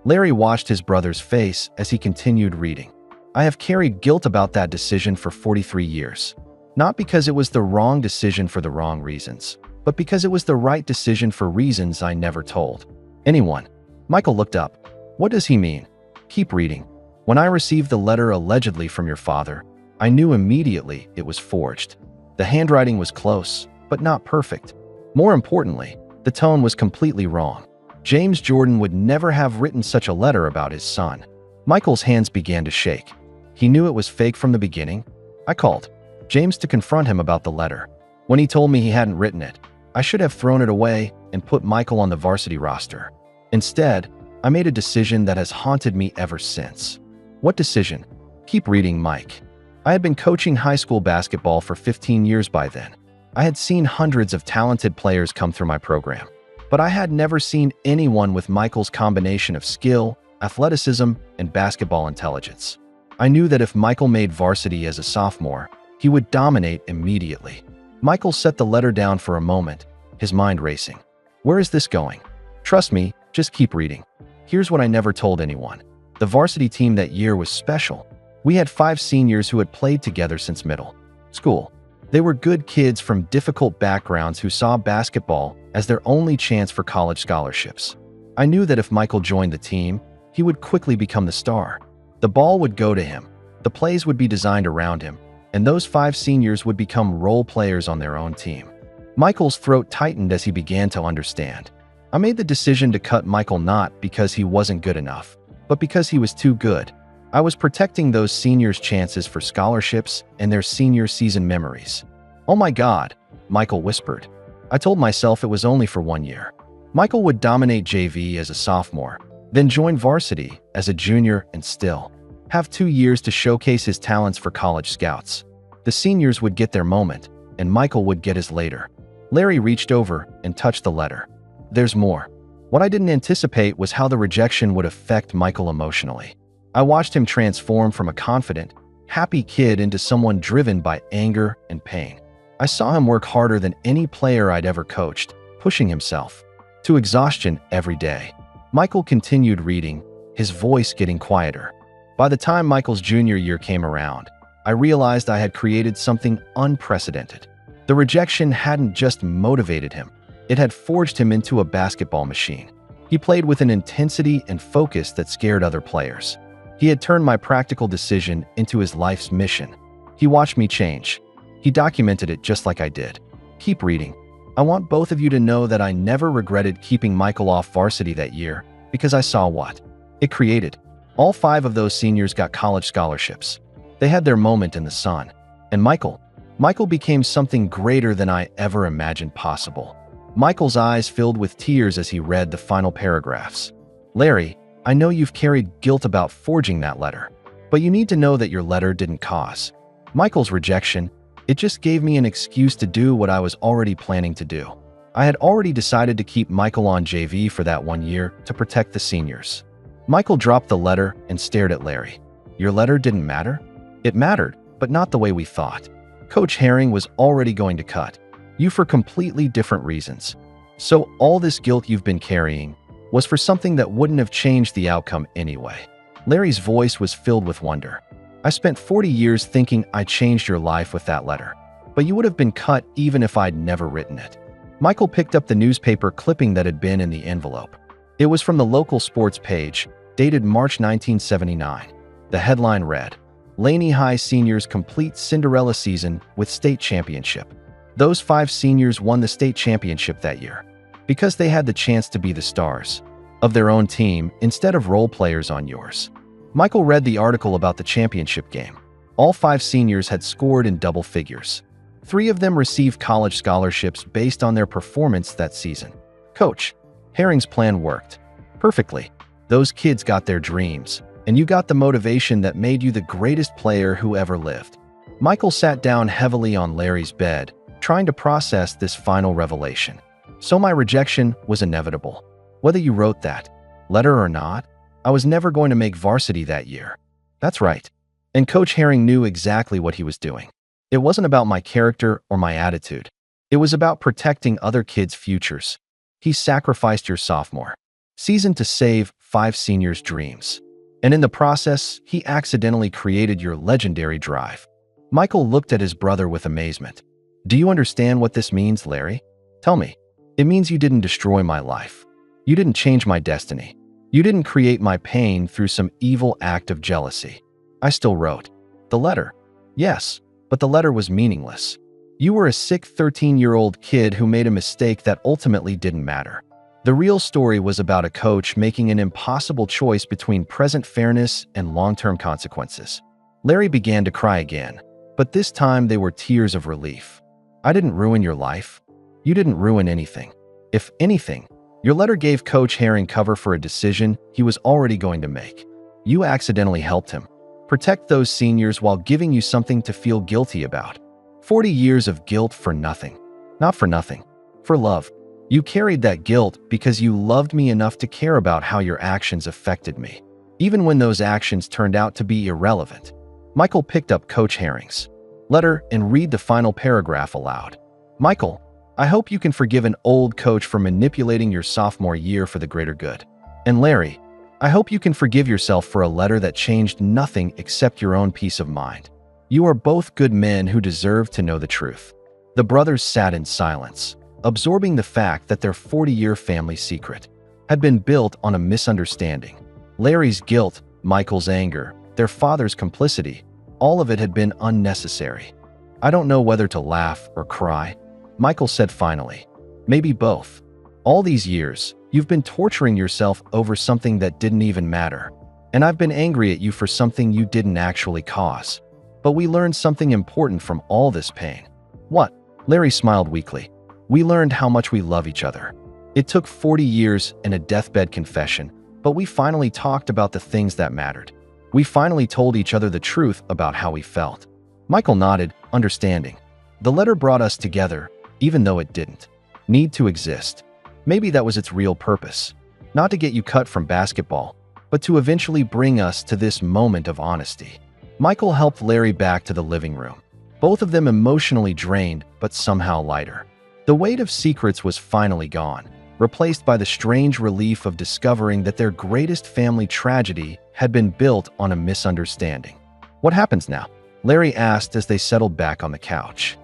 Larry watched his brother's face as he continued reading. I have carried guilt about that decision for 43 years. Not because it was the wrong decision for the wrong reasons, but because it was the right decision for reasons I never told anyone. Michael looked up. What does he mean? Keep reading. When I received the letter allegedly from your father, I knew immediately it was forged. The handwriting was close, but not perfect. More importantly, the tone was completely wrong. James Jordan would never have written such a letter about his son. Michael's hands began to shake. He knew it was fake from the beginning. I called James to confront him about the letter. When he told me he hadn't written it, I should have thrown it away and put Michael on the varsity roster. Instead, I made a decision that has haunted me ever since. What decision? Keep reading, Mike. I had been coaching high school basketball for 15 years by then. I had seen hundreds of talented players come through my program, but I had never seen anyone with Michael's combination of skill, athleticism, and basketball intelligence. I knew that if Michael made varsity as a sophomore, he would dominate immediately. Michael set the letter down for a moment, his mind racing. Where is this going? Trust me, just keep reading. Here's what I never told anyone. The varsity team that year was special. We had 5 seniors who had played together since middle school. They were good kids from difficult backgrounds who saw basketball as their only chance for college scholarships. I knew that if Michael joined the team, he would quickly become the star. The ball would go to him, the plays would be designed around him, and those 5 seniors would become role players on their own team. Michael's throat tightened as he began to understand. I made the decision to cut Michael not because he wasn't good enough, but because he was too good. I was protecting those seniors' chances for scholarships and their senior season memories. Oh my God, Michael whispered. I told myself it was only for 1 year. Michael would dominate JV as a sophomore, then join varsity as a junior and still have 2 years to showcase his talents for college scouts. The seniors would get their moment, and Michael would get his later. Larry reached over and touched the letter. There's more. What I didn't anticipate was how the rejection would affect Michael emotionally. I watched him transform from a confident, happy kid into someone driven by anger and pain. I saw him work harder than any player I'd ever coached, pushing himself to exhaustion every day. Michael continued reading, his voice getting quieter. By the time Michael's junior year came around, I realized I had created something unprecedented. The rejection hadn't just motivated him, it had forged him into a basketball machine. He played with an intensity and focus that scared other players. He had turned my practical decision into his life's mission. He watched me change. He documented it just like I did. Keep reading. I want both of you to know that I never regretted keeping Michael off varsity that year because I saw what it created. All 5 of those seniors got college scholarships. They had their moment in the sun. And Michael became something greater than I ever imagined possible. Michael's eyes filled with tears as he read the final paragraphs. Larry, I know you've carried guilt about forging that letter, but you need to know that your letter didn't cause Michael's rejection. It just gave me an excuse to do what I was already planning to do. I had already decided to keep Michael on JV for that 1 year to protect the seniors. Michael dropped the letter and stared at Larry. Your letter didn't matter? It mattered, but not the way we thought. Coach Herring was already going to cut you for completely different reasons. So all this guilt you've been carrying was for something that wouldn't have changed the outcome anyway. Larry's voice was filled with wonder. I spent 40 years thinking I changed your life with that letter, but you would have been cut even if I'd never written it. Michael picked up the newspaper clipping that had been in the envelope. It was from the local sports page, dated March 1979. The headline read, Laney High Seniors Complete Cinderella Season with State Championship. Those 5 seniors won the state championship that year because they had the chance to be the stars of their own team instead of role players on yours. Michael read the article about the championship game. All 5 seniors had scored in double figures. 3 of them received college scholarships based on their performance that season. Coach Herring's plan worked perfectly. Those kids got their dreams, and you got the motivation that made you the greatest player who ever lived. Michael sat down heavily on Larry's bed, trying to process this final revelation. So my rejection was inevitable. Whether you wrote that letter or not, I was never going to make varsity that year. That's right. And Coach Herring knew exactly what he was doing. It wasn't about my character or my attitude. It was about protecting other kids' futures. He sacrificed your sophomore season to save 5 seniors' dreams. And in the process, he accidentally created your legendary drive. Michael looked at his brother with amazement. Do you understand what this means, Larry? Tell me. It means you didn't destroy my life. You didn't change my destiny. You didn't create my pain through some evil act of jealousy. I still wrote the letter. Yes, but the letter was meaningless. You were a sick 13-year-old kid who made a mistake that ultimately didn't matter. The real story was about a coach making an impossible choice between present fairness and long-term consequences. Larry began to cry again, but this time they were tears of relief. I didn't ruin your life. You didn't ruin anything. If anything, your letter gave Coach Herring cover for a decision he was already going to make. You accidentally helped him protect those seniors while giving you something to feel guilty about. 40 years of guilt for nothing. Not for nothing. For love. You carried that guilt because you loved me enough to care about how your actions affected me. even when those actions turned out to be irrelevant. Michael picked up Coach Herring's letter and read the final paragraph aloud. Michael, I hope you can forgive an old coach for manipulating your sophomore year for the greater good. And Larry, I hope you can forgive yourself for a letter that changed nothing except your own peace of mind. You are both good men who deserve to know the truth. The brothers sat in silence, absorbing the fact that their 40-year family secret had been built on a misunderstanding. Larry's guilt, Michael's anger, their father's complicity, all of it had been unnecessary. I don't know whether to laugh or cry, Michael said finally. Maybe both. All these years, you've been torturing yourself over something that didn't even matter. And I've been angry at you for something you didn't actually cause. But we learned something important from all this pain. What? Larry smiled weakly. We learned how much we love each other. It took 40 years and a deathbed confession, but we finally talked about the things that mattered. We finally told each other the truth about how we felt. Michael nodded, understanding. The letter brought us together, even though it didn't need to exist. Maybe that was its real purpose. Not to get you cut from basketball, but to eventually bring us to this moment of honesty. Michael helped Larry back to the living room, both of them emotionally drained, but somehow lighter. The weight of secrets was finally gone, replaced by the strange relief of discovering that their greatest family tragedy had been built on a misunderstanding. What happens now? Larry asked as they settled back on the couch.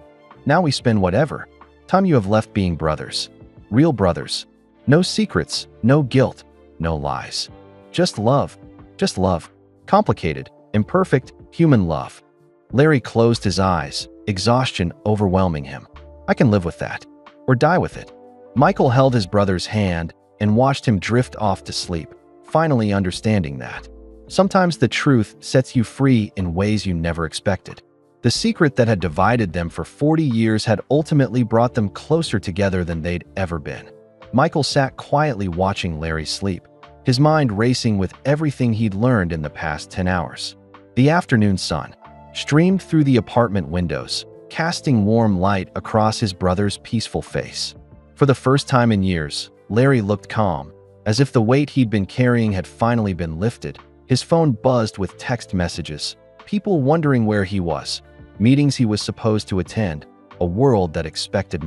Now we spend whatever time you have left being brothers. Real brothers. No secrets, no guilt, no lies. Just love. Just love. Complicated, imperfect, human love. Larry closed his eyes, exhaustion overwhelming him. I can live with that. Or die with it. Michael held his brother's hand and watched him drift off to sleep, finally understanding that sometimes the truth sets you free in ways you never expected. The secret that had divided them for 40 years had ultimately brought them closer together than they'd ever been. Michael sat quietly watching Larry sleep, his mind racing with everything he'd learned in the past 10 hours. The afternoon sun streamed through the apartment windows, casting warm light across his brother's peaceful face. For the first time in years, Larry looked calm, as if the weight he'd been carrying had finally been lifted. His phone buzzed with text messages, people wondering where he was, meetings he was supposed to attend, a world that expected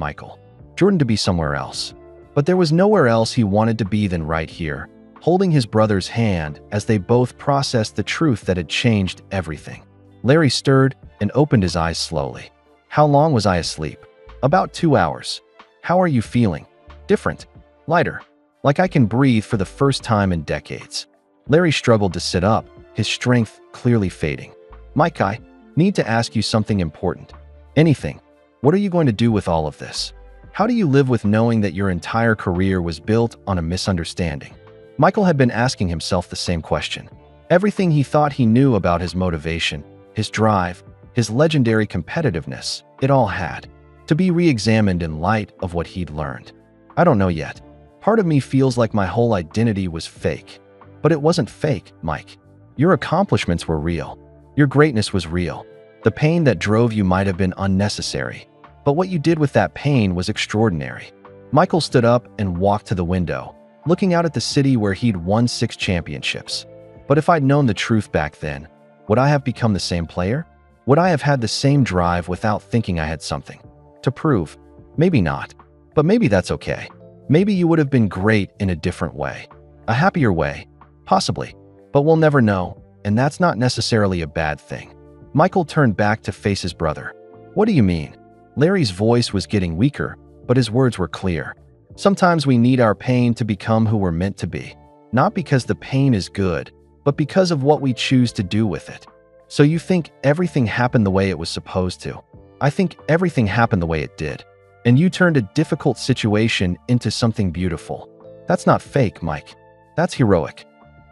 Jordan to be somewhere else. But there was nowhere else he wanted to be than right here, holding his brother's hand as they both processed the truth that had changed everything. Larry stirred and opened his eyes slowly. How long was I asleep? About 2 hours. How are you feeling? Different. Lighter. Like I can breathe for the first time in decades. Larry struggled to sit up, his strength clearly fading. Mike, I need to ask you something important. Anything. What are you going to do with all of this? How do you live with knowing that your entire career was built on a misunderstanding? Michael had been asking himself the same question. Everything he thought he knew about his motivation, his drive, his legendary competitiveness, it all had to be re-examined in light of what he'd learned. I don't know yet. Part of me feels like my whole identity was fake. But it wasn't fake, Mike. Your accomplishments were real. Your greatness was real. The pain that drove you might have been unnecessary, but what you did with that pain was extraordinary. Michael stood up and walked to the window, looking out at the city where he'd won 6 championships. But if I'd known the truth back then, would I have become the same player? Would I have had the same drive without thinking I had something to prove? Maybe not, but maybe that's okay. Maybe you would have been great in a different way, a happier way, possibly, but we'll never know, and that's not necessarily a bad thing. Michael turned back to face his brother. What do you mean? Larry's voice was getting weaker, but his words were clear. Sometimes we need our pain to become who we're meant to be, not because the pain is good, but because of what we choose to do with it. So you think everything happened the way it was supposed to. I think everything happened the way it did. And you turned a difficult situation into something beautiful. That's not fake, Mike. That's heroic.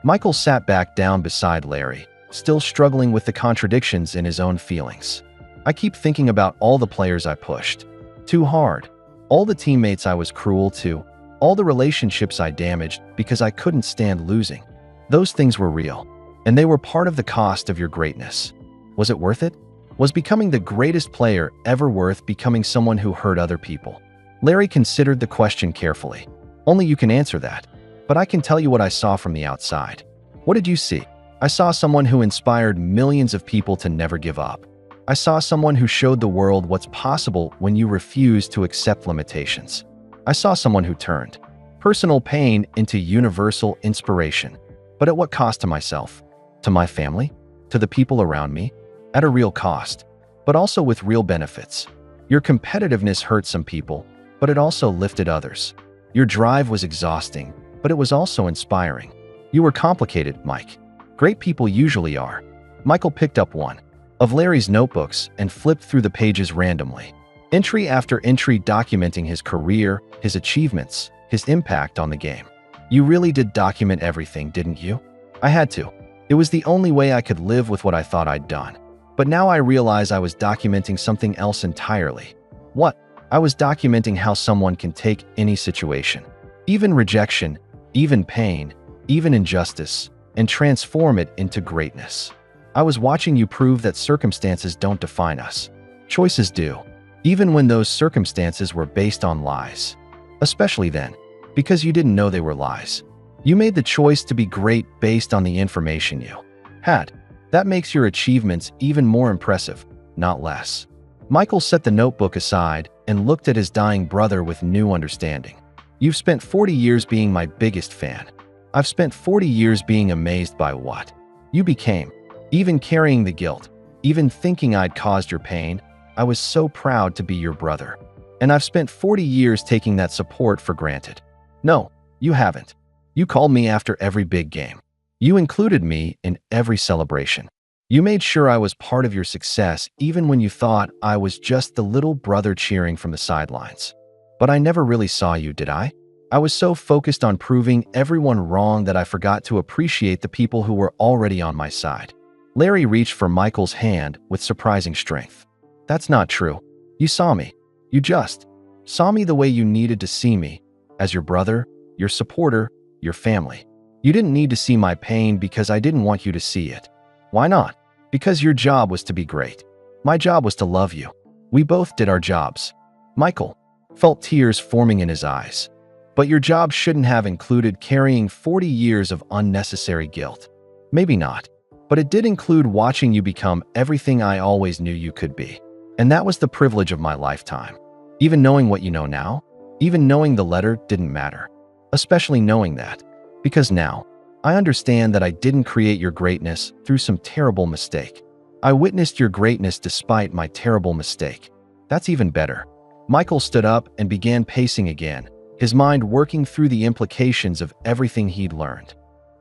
Michael sat back down beside Larry, still struggling with the contradictions in his own feelings. I keep thinking about all the players I pushed too hard, all the teammates I was cruel to, all the relationships I damaged because I couldn't stand losing. Those things were real, and they were part of the cost of your greatness. Was it worth it? Was becoming the greatest player ever worth becoming someone who hurt other people? Larry considered the question carefully. Only you can answer that. But I can tell you what I saw from the outside. What did you see? I saw someone who inspired millions of people to never give up. I saw someone who showed the world what's possible when you refuse to accept limitations. I saw someone who turned personal pain into universal inspiration. But at what cost to myself? To my family? To the people around me? At a real cost, but also with real benefits. Your competitiveness hurt some people, but it also lifted others. Your drive was exhausting, but it was also inspiring. You were complicated, Mike. Great people usually are. Michael picked up one of Larry's notebooks and flipped through the pages randomly. Entry after entry documenting his career, his achievements, his impact on the game. You really did document everything, didn't you? I had to. It was the only way I could live with what I thought I'd done. But now I realize I was documenting something else entirely. What? I was documenting how someone can take any situation, even rejection, even pain, even injustice, and transform it into greatness. I was watching you prove that circumstances don't define us. Choices do, even when those circumstances were based on lies. Especially then, because you didn't know they were lies. You made the choice to be great based on the information you had. That makes your achievements even more impressive, not less. Michael set the notebook aside and looked at his dying brother with new understanding. You've spent 40 years being my biggest fan. I've spent 40 years being amazed by what you became. Even carrying the guilt, even thinking I'd caused your pain, I was so proud to be your brother. And I've spent 40 years taking that support for granted. No, you haven't. You called me after every big game. You included me in every celebration. You made sure I was part of your success even when you thought I was just the little brother cheering from the sidelines. But I never really saw you, did I? I was so focused on proving everyone wrong that I forgot to appreciate the people who were already on my side. Larry reached for Michael's hand with surprising strength. That's not true. You saw me. You just saw me the way you needed to see me, as your brother, your supporter, your family. You didn't need to see my pain because I didn't want you to see it. Why not? Because your job was to be great. My job was to love you. We both did our jobs. Michael felt tears forming in his eyes. But your job shouldn't have included carrying 40 years of unnecessary guilt. Maybe not. But it did include watching you become everything I always knew you could be. And that was the privilege of my lifetime. Even knowing what you know now, even knowing the letter didn't matter. Especially knowing that. Because now, I understand that I didn't create your greatness through some terrible mistake. I witnessed your greatness despite my terrible mistake. That's even better. Michael stood up and began pacing again, his mind working through the implications of everything he'd learned.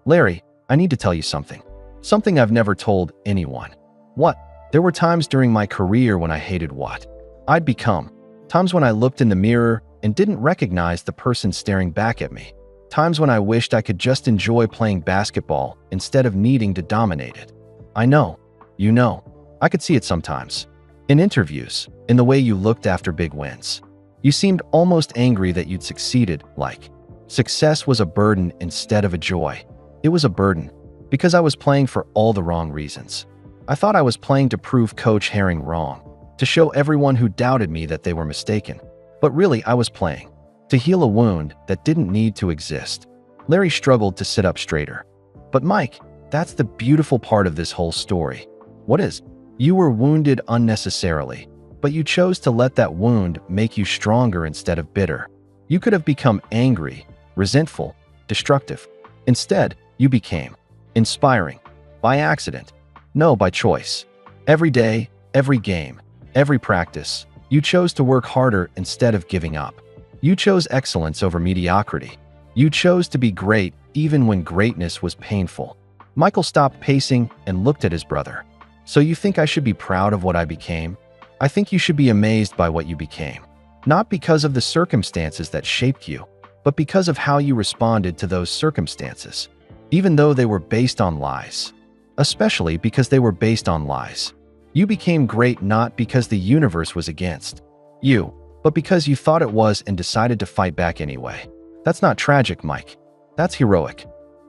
Larry, I need to tell you something. Something I've never told anyone. What? There were times during my career when I hated what I'd become. Times when I looked in the mirror and didn't recognize the person staring back at me. Times when I wished I could just enjoy playing basketball instead of needing to dominate it. I know. You know. I could see it sometimes. In interviews, in the way you looked after big wins. You seemed almost angry that you'd succeeded, like success was a burden instead of a joy. It was a burden. Because I was playing for all the wrong reasons. I thought I was playing to prove Coach Herring wrong, to show everyone who doubted me that they were mistaken. But really, I was playing to heal a wound that didn't need to exist. Larry struggled to sit up straighter. But Mike, that's the beautiful part of this whole story. What is? You were wounded unnecessarily, but you chose to let that wound make you stronger instead of bitter. You could have become angry, resentful, destructive. Instead, you became inspiring. By accident. No, by choice. Every day, every game, every practice, you chose to work harder instead of giving up. You chose excellence over mediocrity. You chose to be great even when greatness was painful. Michael stopped pacing and looked at his brother. So you think I should be proud of what I became? I think you should be amazed by what you became. Not because of the circumstances that shaped you, but because of how you responded to those circumstances. Even though they were based on lies. Especially because they were based on lies. You became great not because the universe was against you, but because you thought it was and decided to fight back anyway. That's not tragic, Mike. That's heroic.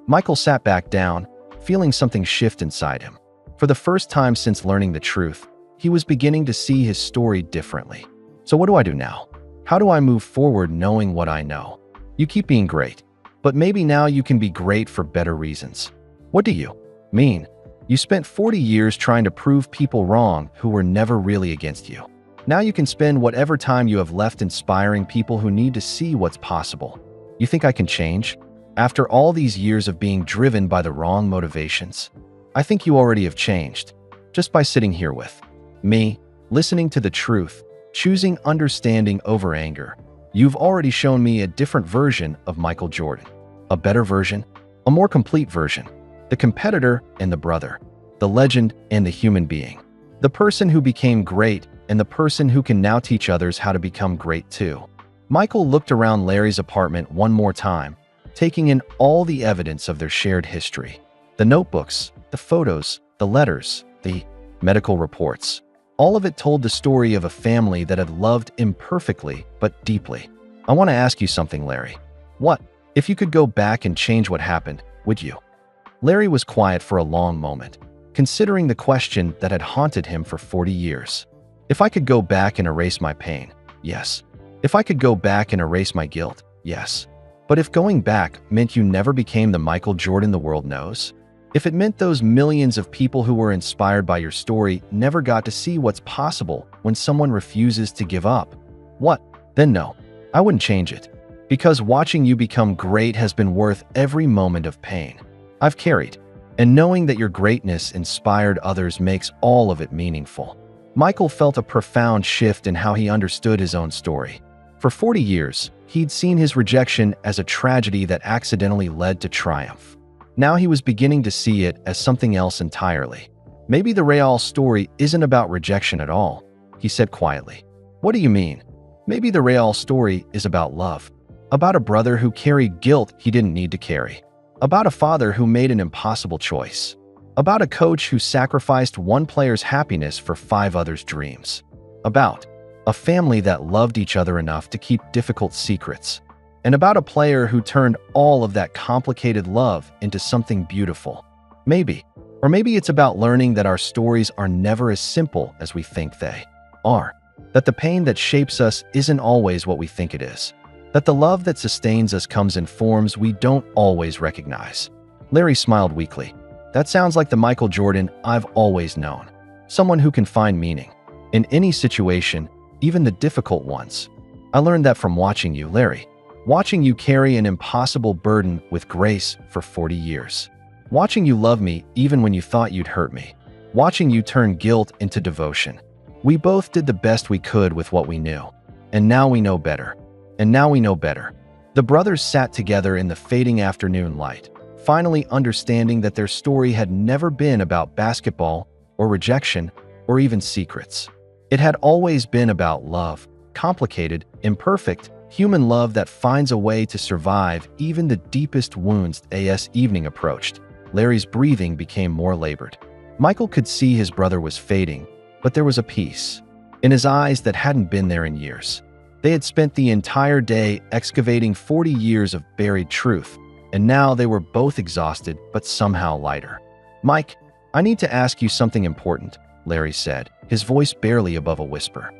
Michael sat back down, feeling something shift inside him. For the first time since learning the truth, he was beginning to see his story differently. So what do I do now? How do I move forward knowing what I know? You keep being great. But maybe now you can be great for better reasons. What do you mean? You spent 40 years trying to prove people wrong who were never really against you. Now you can spend whatever time you have left inspiring people who need to see what's possible. You think I can change? After all these years of being driven by the wrong motivations? I think you already have changed, just by sitting here with me, listening to the truth, choosing understanding over anger. You've already shown me a different version of Michael Jordan. A better version, a more complete version. The competitor and the brother, the legend and the human being. The person who became great and the person who can now teach others how to become great too. Michael looked around Larry's apartment one more time, taking in all the evidence of their shared history. The notebooks, the photos, the letters, the medical reports. All of it told the story of a family that had loved imperfectly but deeply. I want to ask you something, Larry. What? If you could go back and change what happened, would you? Larry was quiet for a long moment, considering the question that had haunted him for 40 years. If I could go back and erase my pain, yes. If I could go back and erase my guilt, yes. But if going back meant you never became the Michael Jordan the world knows, if it meant those millions of people who were inspired by your story never got to see what's possible when someone refuses to give up, what? Then no, I wouldn't change it. Because watching you become great has been worth every moment of pain I've carried. And knowing that your greatness inspired others makes all of it meaningful. Michael felt a profound shift in how he understood his own story. For 40 years, he'd seen his rejection as a tragedy that accidentally led to triumph. Now he was beginning to see it as something else entirely. Maybe the Real story isn't about rejection at all, he said quietly. What do you mean? Maybe the Real story is about love. About a brother who carried guilt he didn't need to carry. About a father who made an impossible choice. About a coach who sacrificed one player's happiness for 5 others' dreams. About a family that loved each other enough to keep difficult secrets. And about a player who turned all of that complicated love into something beautiful. Maybe. Or maybe it's about learning that our stories are never as simple as we think they are. That the pain that shapes us isn't always what we think it is. That the love that sustains us comes in forms we don't always recognize. Larry smiled weakly. That sounds like the Michael Jordan I've always known. Someone who can find meaning in any situation, even the difficult ones. I learned that from watching you, Larry. Watching you carry an impossible burden with grace for 40 years. Watching you love me even when you thought you'd hurt me. Watching you turn guilt into devotion. We both did the best we could with what we knew. And now we know better. And now we know better. The brothers sat together in the fading afternoon light, finally understanding that their story had never been about basketball or rejection or even secrets. It had always been about love, complicated, imperfect, human love that finds a way to survive even the deepest wounds. As evening approached, Larry's breathing became more labored. Michael could see his brother was fading, but there was a peace in his eyes that hadn't been there in years. They had spent the entire day excavating 40 years of buried truth, and now they were both exhausted but somehow lighter. Mike, I need to ask you something important, Larry said, his voice barely above a whisper.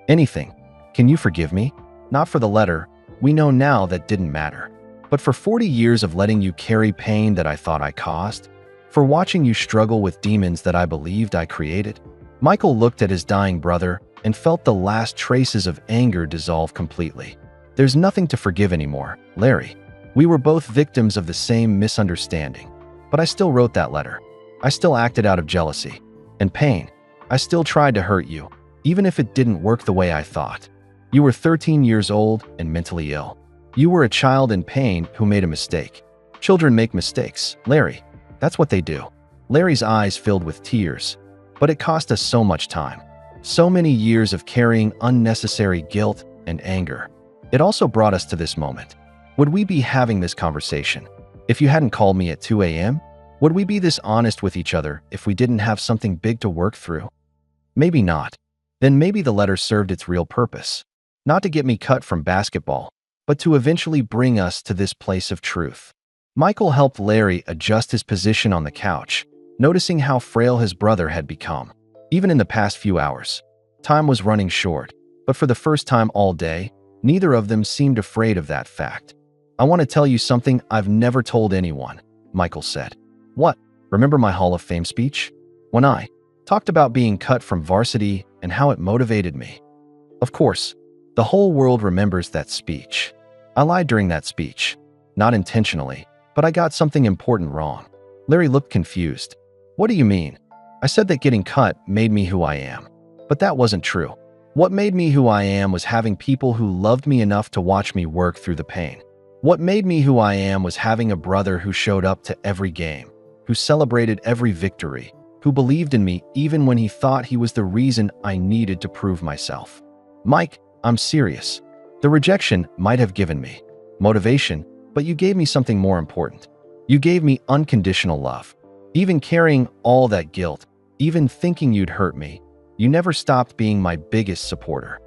Anything. Can you forgive me? Not for the letter, we know now that didn't matter. But for 40 years of letting you carry pain that I thought I caused? For watching you struggle with demons that I believed I created? Michael looked at his dying brother and felt the last traces of anger dissolve completely. There's nothing to forgive anymore, Larry. We were both victims of the same misunderstanding. But I still wrote that letter. I still acted out of jealousy and pain. I still tried to hurt you, even if it didn't work the way I thought. You were 13 years old and mentally ill. You were a child in pain who made a mistake. Children make mistakes, Larry. That's what they do. Larry's eyes filled with tears. But it cost us so much time. So many years of carrying unnecessary guilt and anger. It also brought us to this moment. Would we be having this conversation if you hadn't called me at 2 a.m.? Would we be this honest with each other if we didn't have something big to work through? Maybe not. Then maybe the letter served its real purpose. Not to get me cut from basketball, but to eventually bring us to this place of truth. Michael helped Larry adjust his position on the couch, noticing how frail his brother had become. Even in the past few hours, time was running short, but for the first time all day, neither of them seemed afraid of that fact. I want to tell you something I've never told anyone, Michael said. What? Remember my Hall of Fame speech? When I talked about being cut from varsity and how it motivated me. Of course, the whole world remembers that speech. I lied during that speech. Not intentionally, but I got something important wrong. Larry looked confused. What do you mean? I said that getting cut made me who I am. But that wasn't true. What made me who I am was having people who loved me enough to watch me work through the pain. What made me who I am was having a brother who showed up to every game, who celebrated every victory, who believed in me even when he thought he was the reason I needed to prove myself. Mike, I'm serious. The rejection might have given me motivation, but you gave me something more important. You gave me unconditional love. Even carrying all that guilt, even thinking you'd hurt me, you never stopped being my biggest supporter.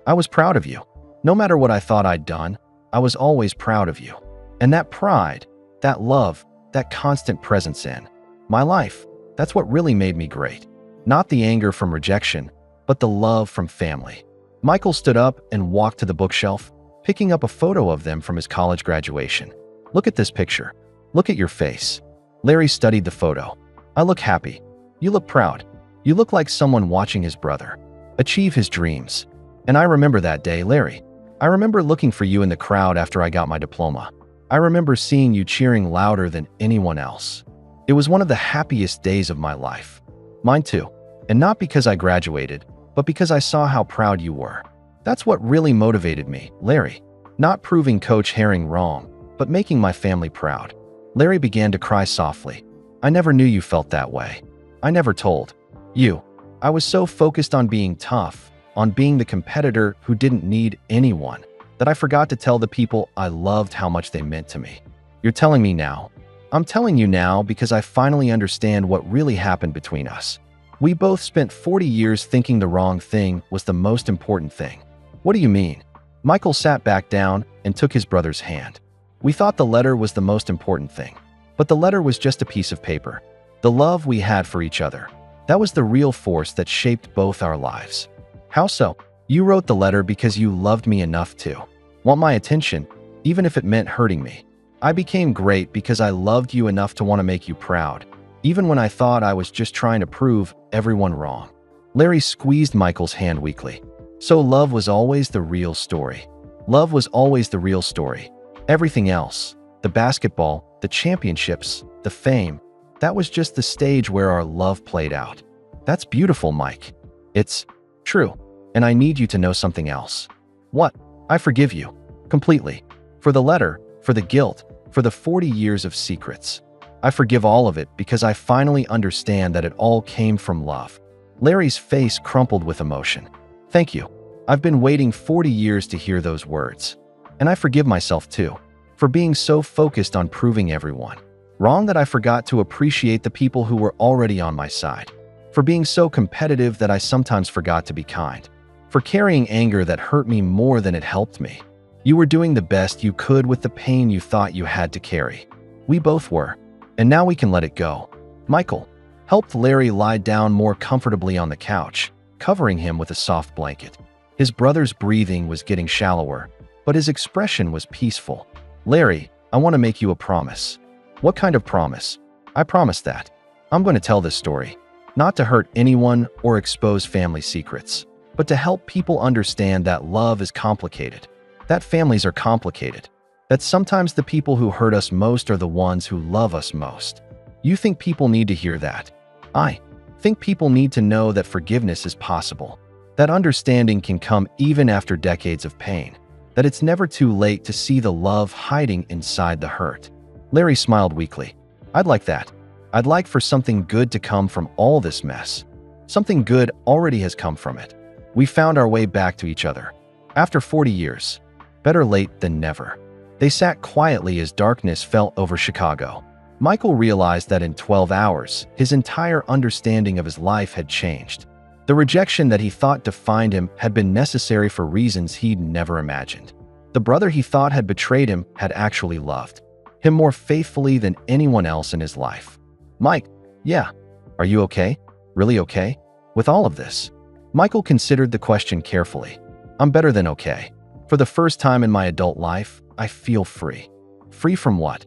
I was proud of you. No matter what I thought I'd done, I was always proud of you. And that pride, that love, that constant presence in my life, that's what really made me great. Not the anger from rejection, but the love from family. Michael stood up and walked to the bookshelf, picking up a photo of them from his college graduation. Look at this picture. Look at your face. Larry studied the photo. I look happy. You look proud. You look like someone watching his brother achieve his dreams. And I remember that day, Larry. I remember looking for you in the crowd after I got my diploma. I remember seeing you cheering louder than anyone else. It was one of the happiest days of my life. Mine too. And not because I graduated, but because I saw how proud you were. That's what really motivated me, Larry. Not proving Coach Herring wrong, but making my family proud. Larry began to cry softly. I never knew you felt that way. I never told you. I was so focused on being tough, on being the competitor who didn't need anyone, that I forgot to tell the people I loved how much they meant to me. You're telling me now. I'm telling you now because I finally understand what really happened between us. We both spent 40 years thinking the wrong thing was the most important thing. What do you mean? Michael sat back down and took his brother's hand. We thought the letter was the most important thing, but the letter was just a piece of paper. The love we had for each other, that was the real force that shaped both our lives. How so? You wrote the letter because you loved me enough to want my attention, even if it meant hurting me. I became great because I loved you enough to want to make you proud, even when I thought I was just trying to prove everyone wrong. Larry squeezed Michael's hand weakly. So love was always the real story. Love was always the real story. Everything else, the basketball, the championships, the fame, that was just the stage where our love played out. That's beautiful, Mike. It's true. And I need you to know something else. What? I forgive you. Completely. For the letter, for the guilt, for the 40 years of secrets. I forgive all of it because I finally understand that it all came from love. Larry's face crumpled with emotion. Thank you. I've been waiting 40 years to hear those words. And I forgive myself too, for being so focused on proving everyone wrong that I forgot to appreciate the people who were already on my side. For being so competitive that I sometimes forgot to be kind. For carrying anger that hurt me more than it helped me. You were doing the best you could with the pain you thought you had to carry. We both were. And now we can let it go. Michael helped Larry lie down more comfortably on the couch, covering him with a soft blanket. His brother's breathing was getting shallower, but his expression was peaceful. Larry, I want to make you a promise. What kind of promise? I promise that I'm going to tell this story, not to hurt anyone or expose family secrets, but to help people understand that love is complicated, that families are complicated, that sometimes the people who hurt us most are the ones who love us most. You think people need to hear that? I think people need to know that forgiveness is possible, that understanding can come even after decades of pain, that it's never too late to see the love hiding inside the hurt. Larry smiled weakly. I'd like that. I'd like for something good to come from all this mess. Something good already has come from it. We found our way back to each other. After 40 years. Better late than never. They sat quietly as darkness fell over Chicago. Michael realized that in 12 hours, his entire understanding of his life had changed. The rejection that he thought defined him had been necessary for reasons he'd never imagined. The brother he thought had betrayed him had actually loved him more faithfully than anyone else in his life. Mike, yeah. Are you okay? Really okay? With all of this? Michael considered the question carefully. I'm better than okay. For the first time in my adult life, I feel free. Free from what?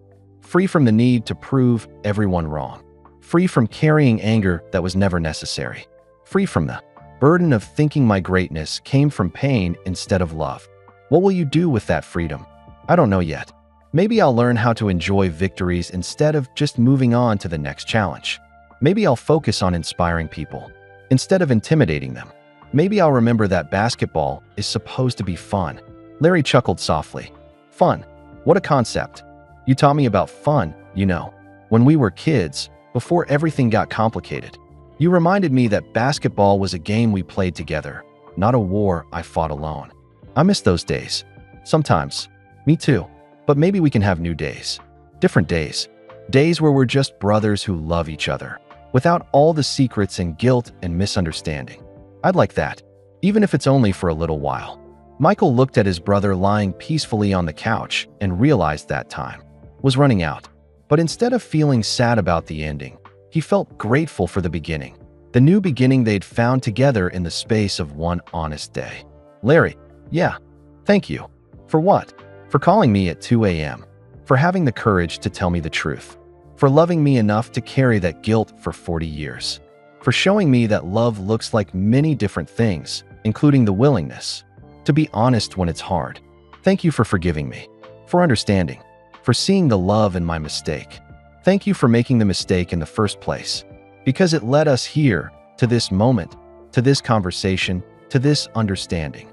free from the need to prove everyone wrong, free from carrying anger that was never necessary, free from the burden of thinking my greatness came from pain instead of love. What will you do with that freedom? I don't know yet. Maybe I'll learn how to enjoy victories instead of just moving on to the next challenge. Maybe I'll focus on inspiring people instead of intimidating them. Maybe I'll remember that basketball is supposed to be fun. Larry chuckled softly. Fun? What a concept. You taught me about fun, when we were kids, before everything got complicated. You reminded me that basketball was a game we played together, not a war I fought alone. I miss those days. Sometimes. Me too. But maybe we can have new days. Different days. Days where we're just brothers who love each other, without all the secrets and guilt and misunderstanding. I'd like that, even if it's only for a little while. Michael looked at his brother lying peacefully on the couch and realized that time was running out. But instead of feeling sad about the ending, he felt grateful for the beginning, the new beginning they'd found together in the space of one honest day. Larry, yeah, thank you. For what? For calling me at 2 a.m., for having the courage to tell me the truth, for loving me enough to carry that guilt for 40 years, for showing me that love looks like many different things, including the willingness to be honest when it's hard. Thank you for forgiving me, for understanding, for seeing the love in my mistake. Thank you for making the mistake in the first place, because it led us here, to this moment, to this conversation, to this understanding.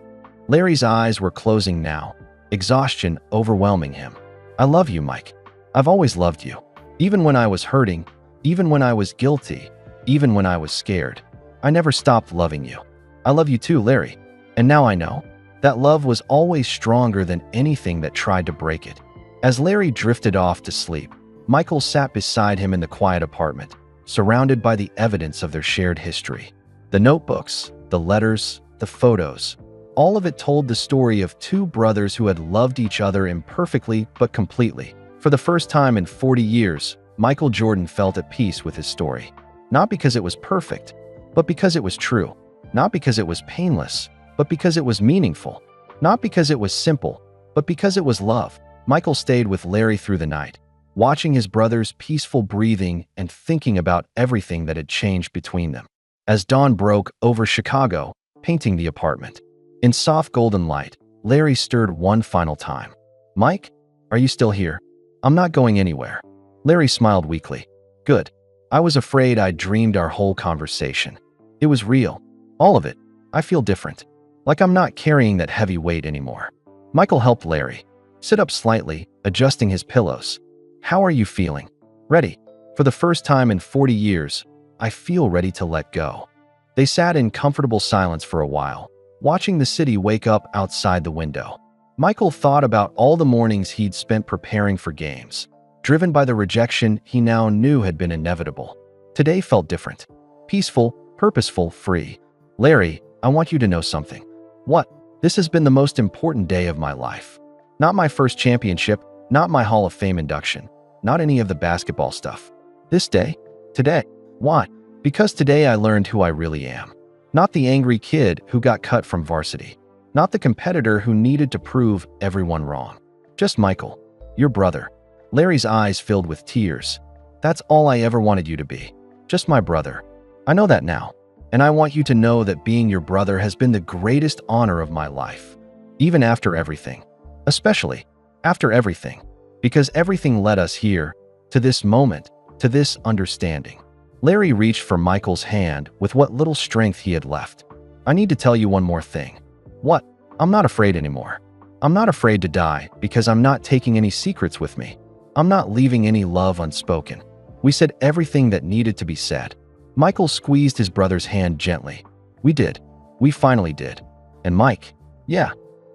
Larry's eyes were closing now, exhaustion overwhelming him. I love you, Mike. I've always loved you. Even when I was hurting, even when I was guilty, even when I was scared, I never stopped loving you. I love you too, Larry. And now I know that love was always stronger than anything that tried to break it. As Larry drifted off to sleep, Michael sat beside him in the quiet apartment, surrounded by the evidence of their shared history. The notebooks, the letters, the photos, all of it told the story of two brothers who had loved each other imperfectly but completely. For the first time in 40 years, Michael Jordan felt at peace with his story. Not because it was perfect, but because it was true. Not because it was painless, but because it was meaningful. Not because it was simple, but because it was love. Michael stayed with Larry through the night, watching his brother's peaceful breathing and thinking about everything that had changed between them. As dawn broke over Chicago, painting the apartment, in soft golden light, Larry stirred one final time. Mike, are you still here? I'm not going anywhere. Larry smiled weakly. Good. I was afraid I'd dreamed our whole conversation. It was real. All of it. I feel different. Like I'm not carrying that heavy weight anymore. Michael helped Larry sit up slightly, adjusting his pillows. How are you feeling? Ready. For the first time in 40 years, I feel ready to let go. They sat in comfortable silence for a while, watching the city wake up outside the window. Michael thought about all the mornings he'd spent preparing for games, driven by the rejection he now knew had been inevitable. Today felt different. Peaceful, purposeful, free. Larry, I want you to know something. What? This has been the most important day of my life. Not my first championship, not my Hall of Fame induction, not any of the basketball stuff. This day? Today. Why? Because today I learned who I really am. Not the angry kid who got cut from varsity. Not the competitor who needed to prove everyone wrong. Just Michael, your brother. Larry's eyes filled with tears. That's all I ever wanted you to be. Just my brother. I know that now. And I want you to know that being your brother has been the greatest honor of my life. Even after everything. Especially after everything. Because everything led us here, to this moment, to this understanding. Larry reached for Michael's hand with what little strength he had left. I need to tell you one more thing. What? I'm not afraid anymore. I'm not afraid to die because I'm not taking any secrets with me. I'm not leaving any love unspoken. We said everything that needed to be said. Michael squeezed his brother's hand gently. We did. We finally did. And Mike, yeah,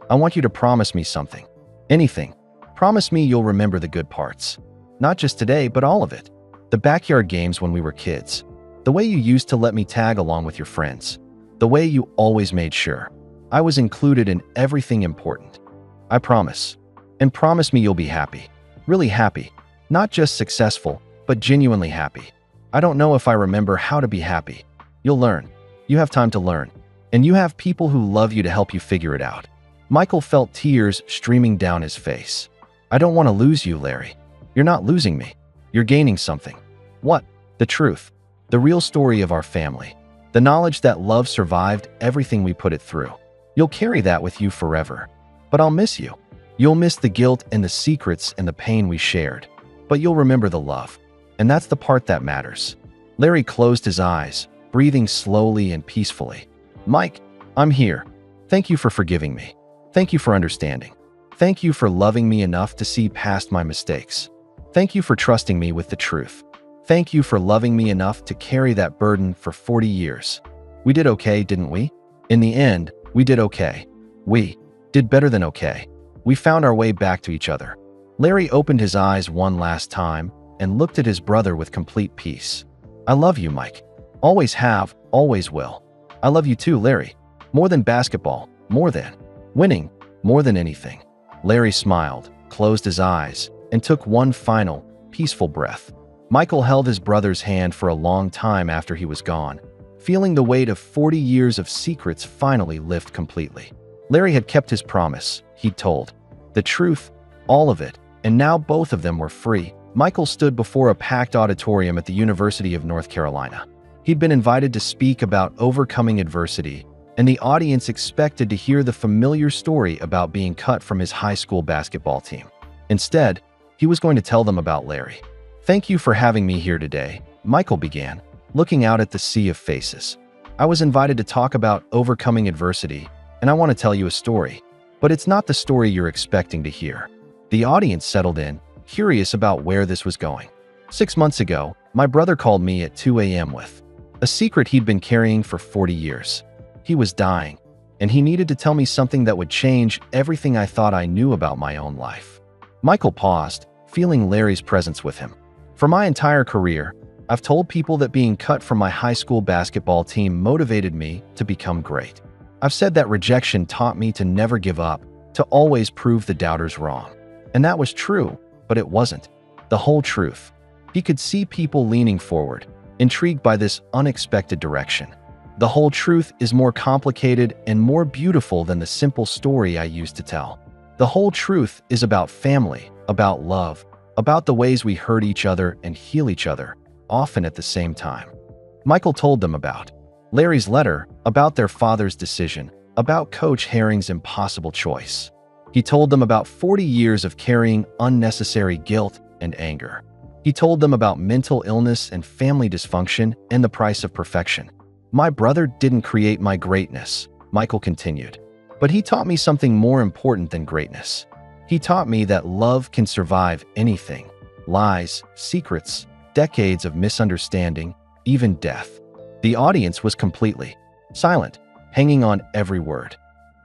I want you to promise me something. Anything. Promise me you'll remember the good parts. Not just today, but all of it. The backyard games when we were kids. The way you used to let me tag along with your friends. The way you always made sure I was included in everything important. I promise. And promise me you'll be happy. Really happy. Not just successful, but genuinely happy. I don't know if I remember how to be happy. You'll learn. You have time to learn. And you have people who love you to help you figure it out. Michael felt tears streaming down his face. I don't want to lose you, Larry. You're not losing me. You're gaining something. What? The truth. The real story of our family. The knowledge that love survived everything we put it through. You'll carry that with you forever. But I'll miss you. You'll miss the guilt and the secrets and the pain we shared. But you'll remember the love. And that's the part that matters. Larry closed his eyes, breathing slowly and peacefully. Mike, I'm here. Thank you for forgiving me. Thank you for understanding. Thank you for loving me enough to see past my mistakes. Thank you for trusting me with the truth. Thank you for loving me enough to carry that burden for 40 years. We did okay, didn't we? In the end, we did okay. We did better than okay. We found our way back to each other. Larry opened his eyes one last time and looked at his brother with complete peace. I love you, Mike. Always have, always will. I love you too, Larry. More than basketball, more than winning, more than anything. Larry smiled, closed his eyes, and took one final, peaceful breath. Michael held his brother's hand for a long time after he was gone, feeling the weight of 40 years of secrets finally lift completely. Larry had kept his promise. He'd told the truth, all of it, and now both of them were free. Michael stood before a packed auditorium at the University of North Carolina. He'd been invited to speak about overcoming adversity, and the audience expected to hear the familiar story about being cut from his high school basketball team. Instead, he was going to tell them about Larry. Thank you for having me here today, Michael began, looking out at the sea of faces. I was invited to talk about overcoming adversity, and I want to tell you a story, but it's not the story you're expecting to hear. The audience settled in, curious about where this was going. 6 months ago, my brother called me at 2 a.m. with a secret he'd been carrying for 40 years. He was dying, and he needed to tell me something that would change everything I thought I knew about my own life. Michael paused, feeling Larry's presence with him. For my entire career, I've told people that being cut from my high school basketball team motivated me to become great. I've said that rejection taught me to never give up, to always prove the doubters wrong. And that was true, but it wasn't the whole truth. He could see people leaning forward, intrigued by this unexpected direction. The whole truth is more complicated and more beautiful than the simple story I used to tell. The whole truth is about family, about love, about the ways we hurt each other and heal each other, often at the same time. Michael told them about Larry's letter, about their father's decision, about Coach Herring's impossible choice. He told them about 40 years of carrying unnecessary guilt and anger. He told them about mental illness and family dysfunction and the price of perfection. My brother didn't create my greatness, Michael continued, but he taught me something more important than greatness. He taught me that love can survive anything: lies, secrets, decades of misunderstanding, even death. The audience was completely silent, hanging on every word.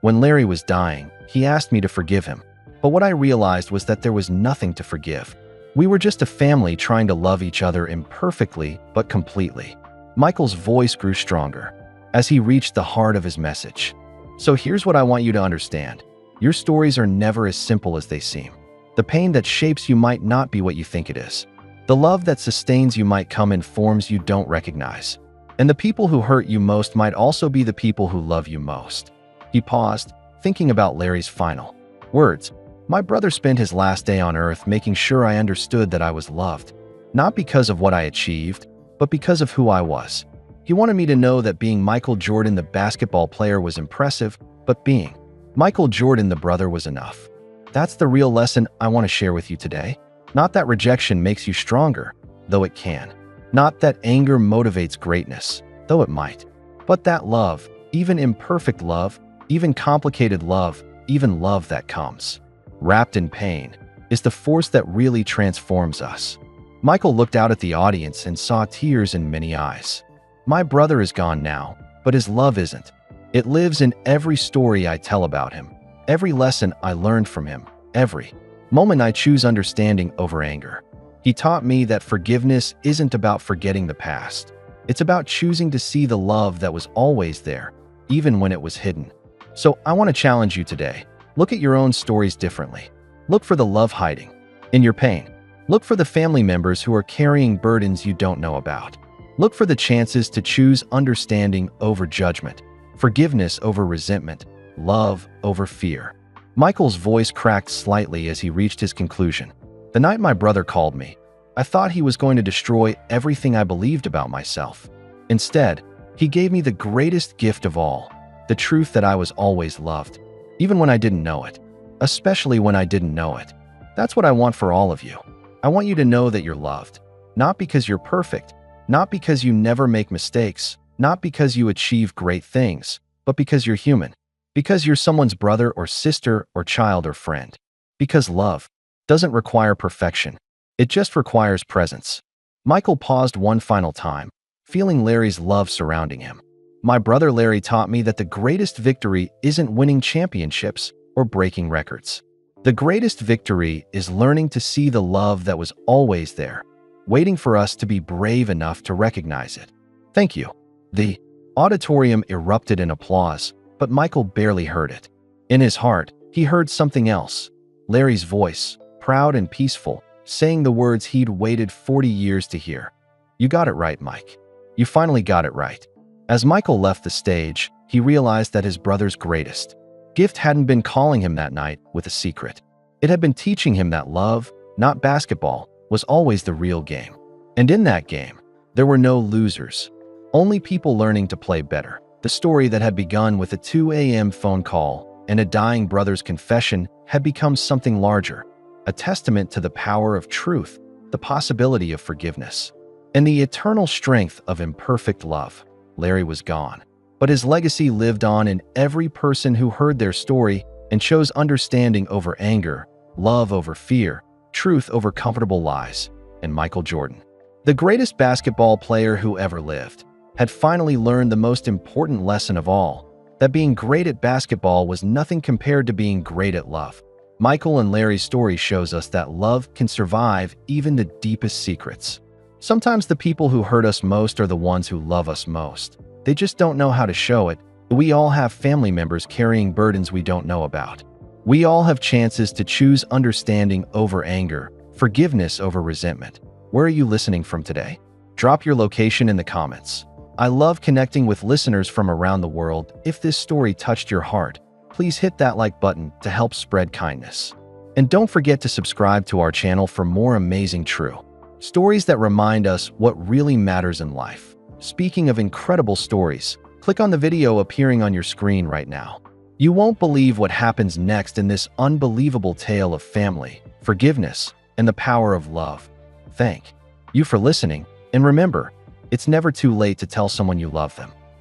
When Larry was dying, he asked me to forgive him, but what I realized was that there was nothing to forgive. We were just a family trying to love each other imperfectly but completely. Michael's voice grew stronger as he reached the heart of his message. So here's what I want you to understand. Your stories are never as simple as they seem. The pain that shapes you might not be what you think it is. The love that sustains you might come in forms you don't recognize. And the people who hurt you most might also be the people who love you most. He paused, thinking about Larry's final words. My brother spent his last day on earth making sure I understood that I was loved, not because of what I achieved, but because of who I was. He wanted me to know that being Michael Jordan the basketball player was impressive, but being Michael Jordan the brother was enough. That's the real lesson I want to share with you today. Not that rejection makes you stronger, though it can. Not that anger motivates greatness, though it might. But that love, even imperfect love, even complicated love, even love that comes wrapped in pain, is the force that really transforms us. Michael looked out at the audience and saw tears in many eyes. My brother is gone now, but his love isn't. It lives in every story I tell about him, every lesson I learned from him, every moment I choose understanding over anger. He taught me that forgiveness isn't about forgetting the past. It's about choosing to see the love that was always there, even when it was hidden. So I want to challenge you today. Look at your own stories differently. Look for the love hiding in your pain. Look for the family members who are carrying burdens you don't know about. Look for the chances to choose understanding over judgment, forgiveness over resentment, love over fear. Michael's voice cracked slightly as he reached his conclusion. The night my brother called me, I thought he was going to destroy everything I believed about myself. Instead, he gave me the greatest gift of all, the truth that I was always loved, even when I didn't know it, especially when I didn't know it. That's what I want for all of you. I want you to know that you're loved, not because you're perfect, not because you never make mistakes, not because you achieve great things, but because you're human, because you're someone's brother or sister or child or friend. Because love doesn't require perfection. It just requires presence. Michael paused one final time, feeling Larry's love surrounding him. My brother Larry taught me that the greatest victory isn't winning championships or breaking records. The greatest victory is learning to see the love that was always there, waiting for us to be brave enough to recognize it. Thank you. The auditorium erupted in applause, but Michael barely heard it. In his heart, he heard something else. Larry's voice, proud and peaceful, saying the words he'd waited 40 years to hear. You got it right, Mike. You finally got it right. As Michael left the stage, he realized that his brother's greatest gift hadn't been calling him that night with a secret. It had been teaching him that love, not basketball, was always the real game. And in that game, there were no losers, only people learning to play better. The story that had begun with a 2 a.m. phone call and a dying brother's confession had become something larger, a testament to the power of truth, the possibility of forgiveness, and the eternal strength of imperfect love. Larry was gone, but his legacy lived on in every person who heard their story and chose understanding over anger, love over fear, truth over comfortable lies. And Michael Jordan, the greatest basketball player who ever lived, had finally learned the most important lesson of all, that being great at basketball was nothing compared to being great at love. Michael and Larry's story shows us that love can survive even the deepest secrets. Sometimes the people who hurt us most are the ones who love us most. They just don't know how to show it. We all have family members carrying burdens we don't know about. We all have chances to choose understanding over anger, forgiveness over resentment. Where are you listening from today? Drop your location in the comments. I love connecting with listeners from around the world. If this story touched your heart, please hit that like button to help spread kindness. And don't forget to subscribe to our channel for more amazing true stories that remind us what really matters in life. Speaking of incredible stories, click on the video appearing on your screen right now. You won't believe what happens next in this unbelievable tale of family, forgiveness, and the power of love. Thank you for listening, and remember, it's never too late to tell someone you love them.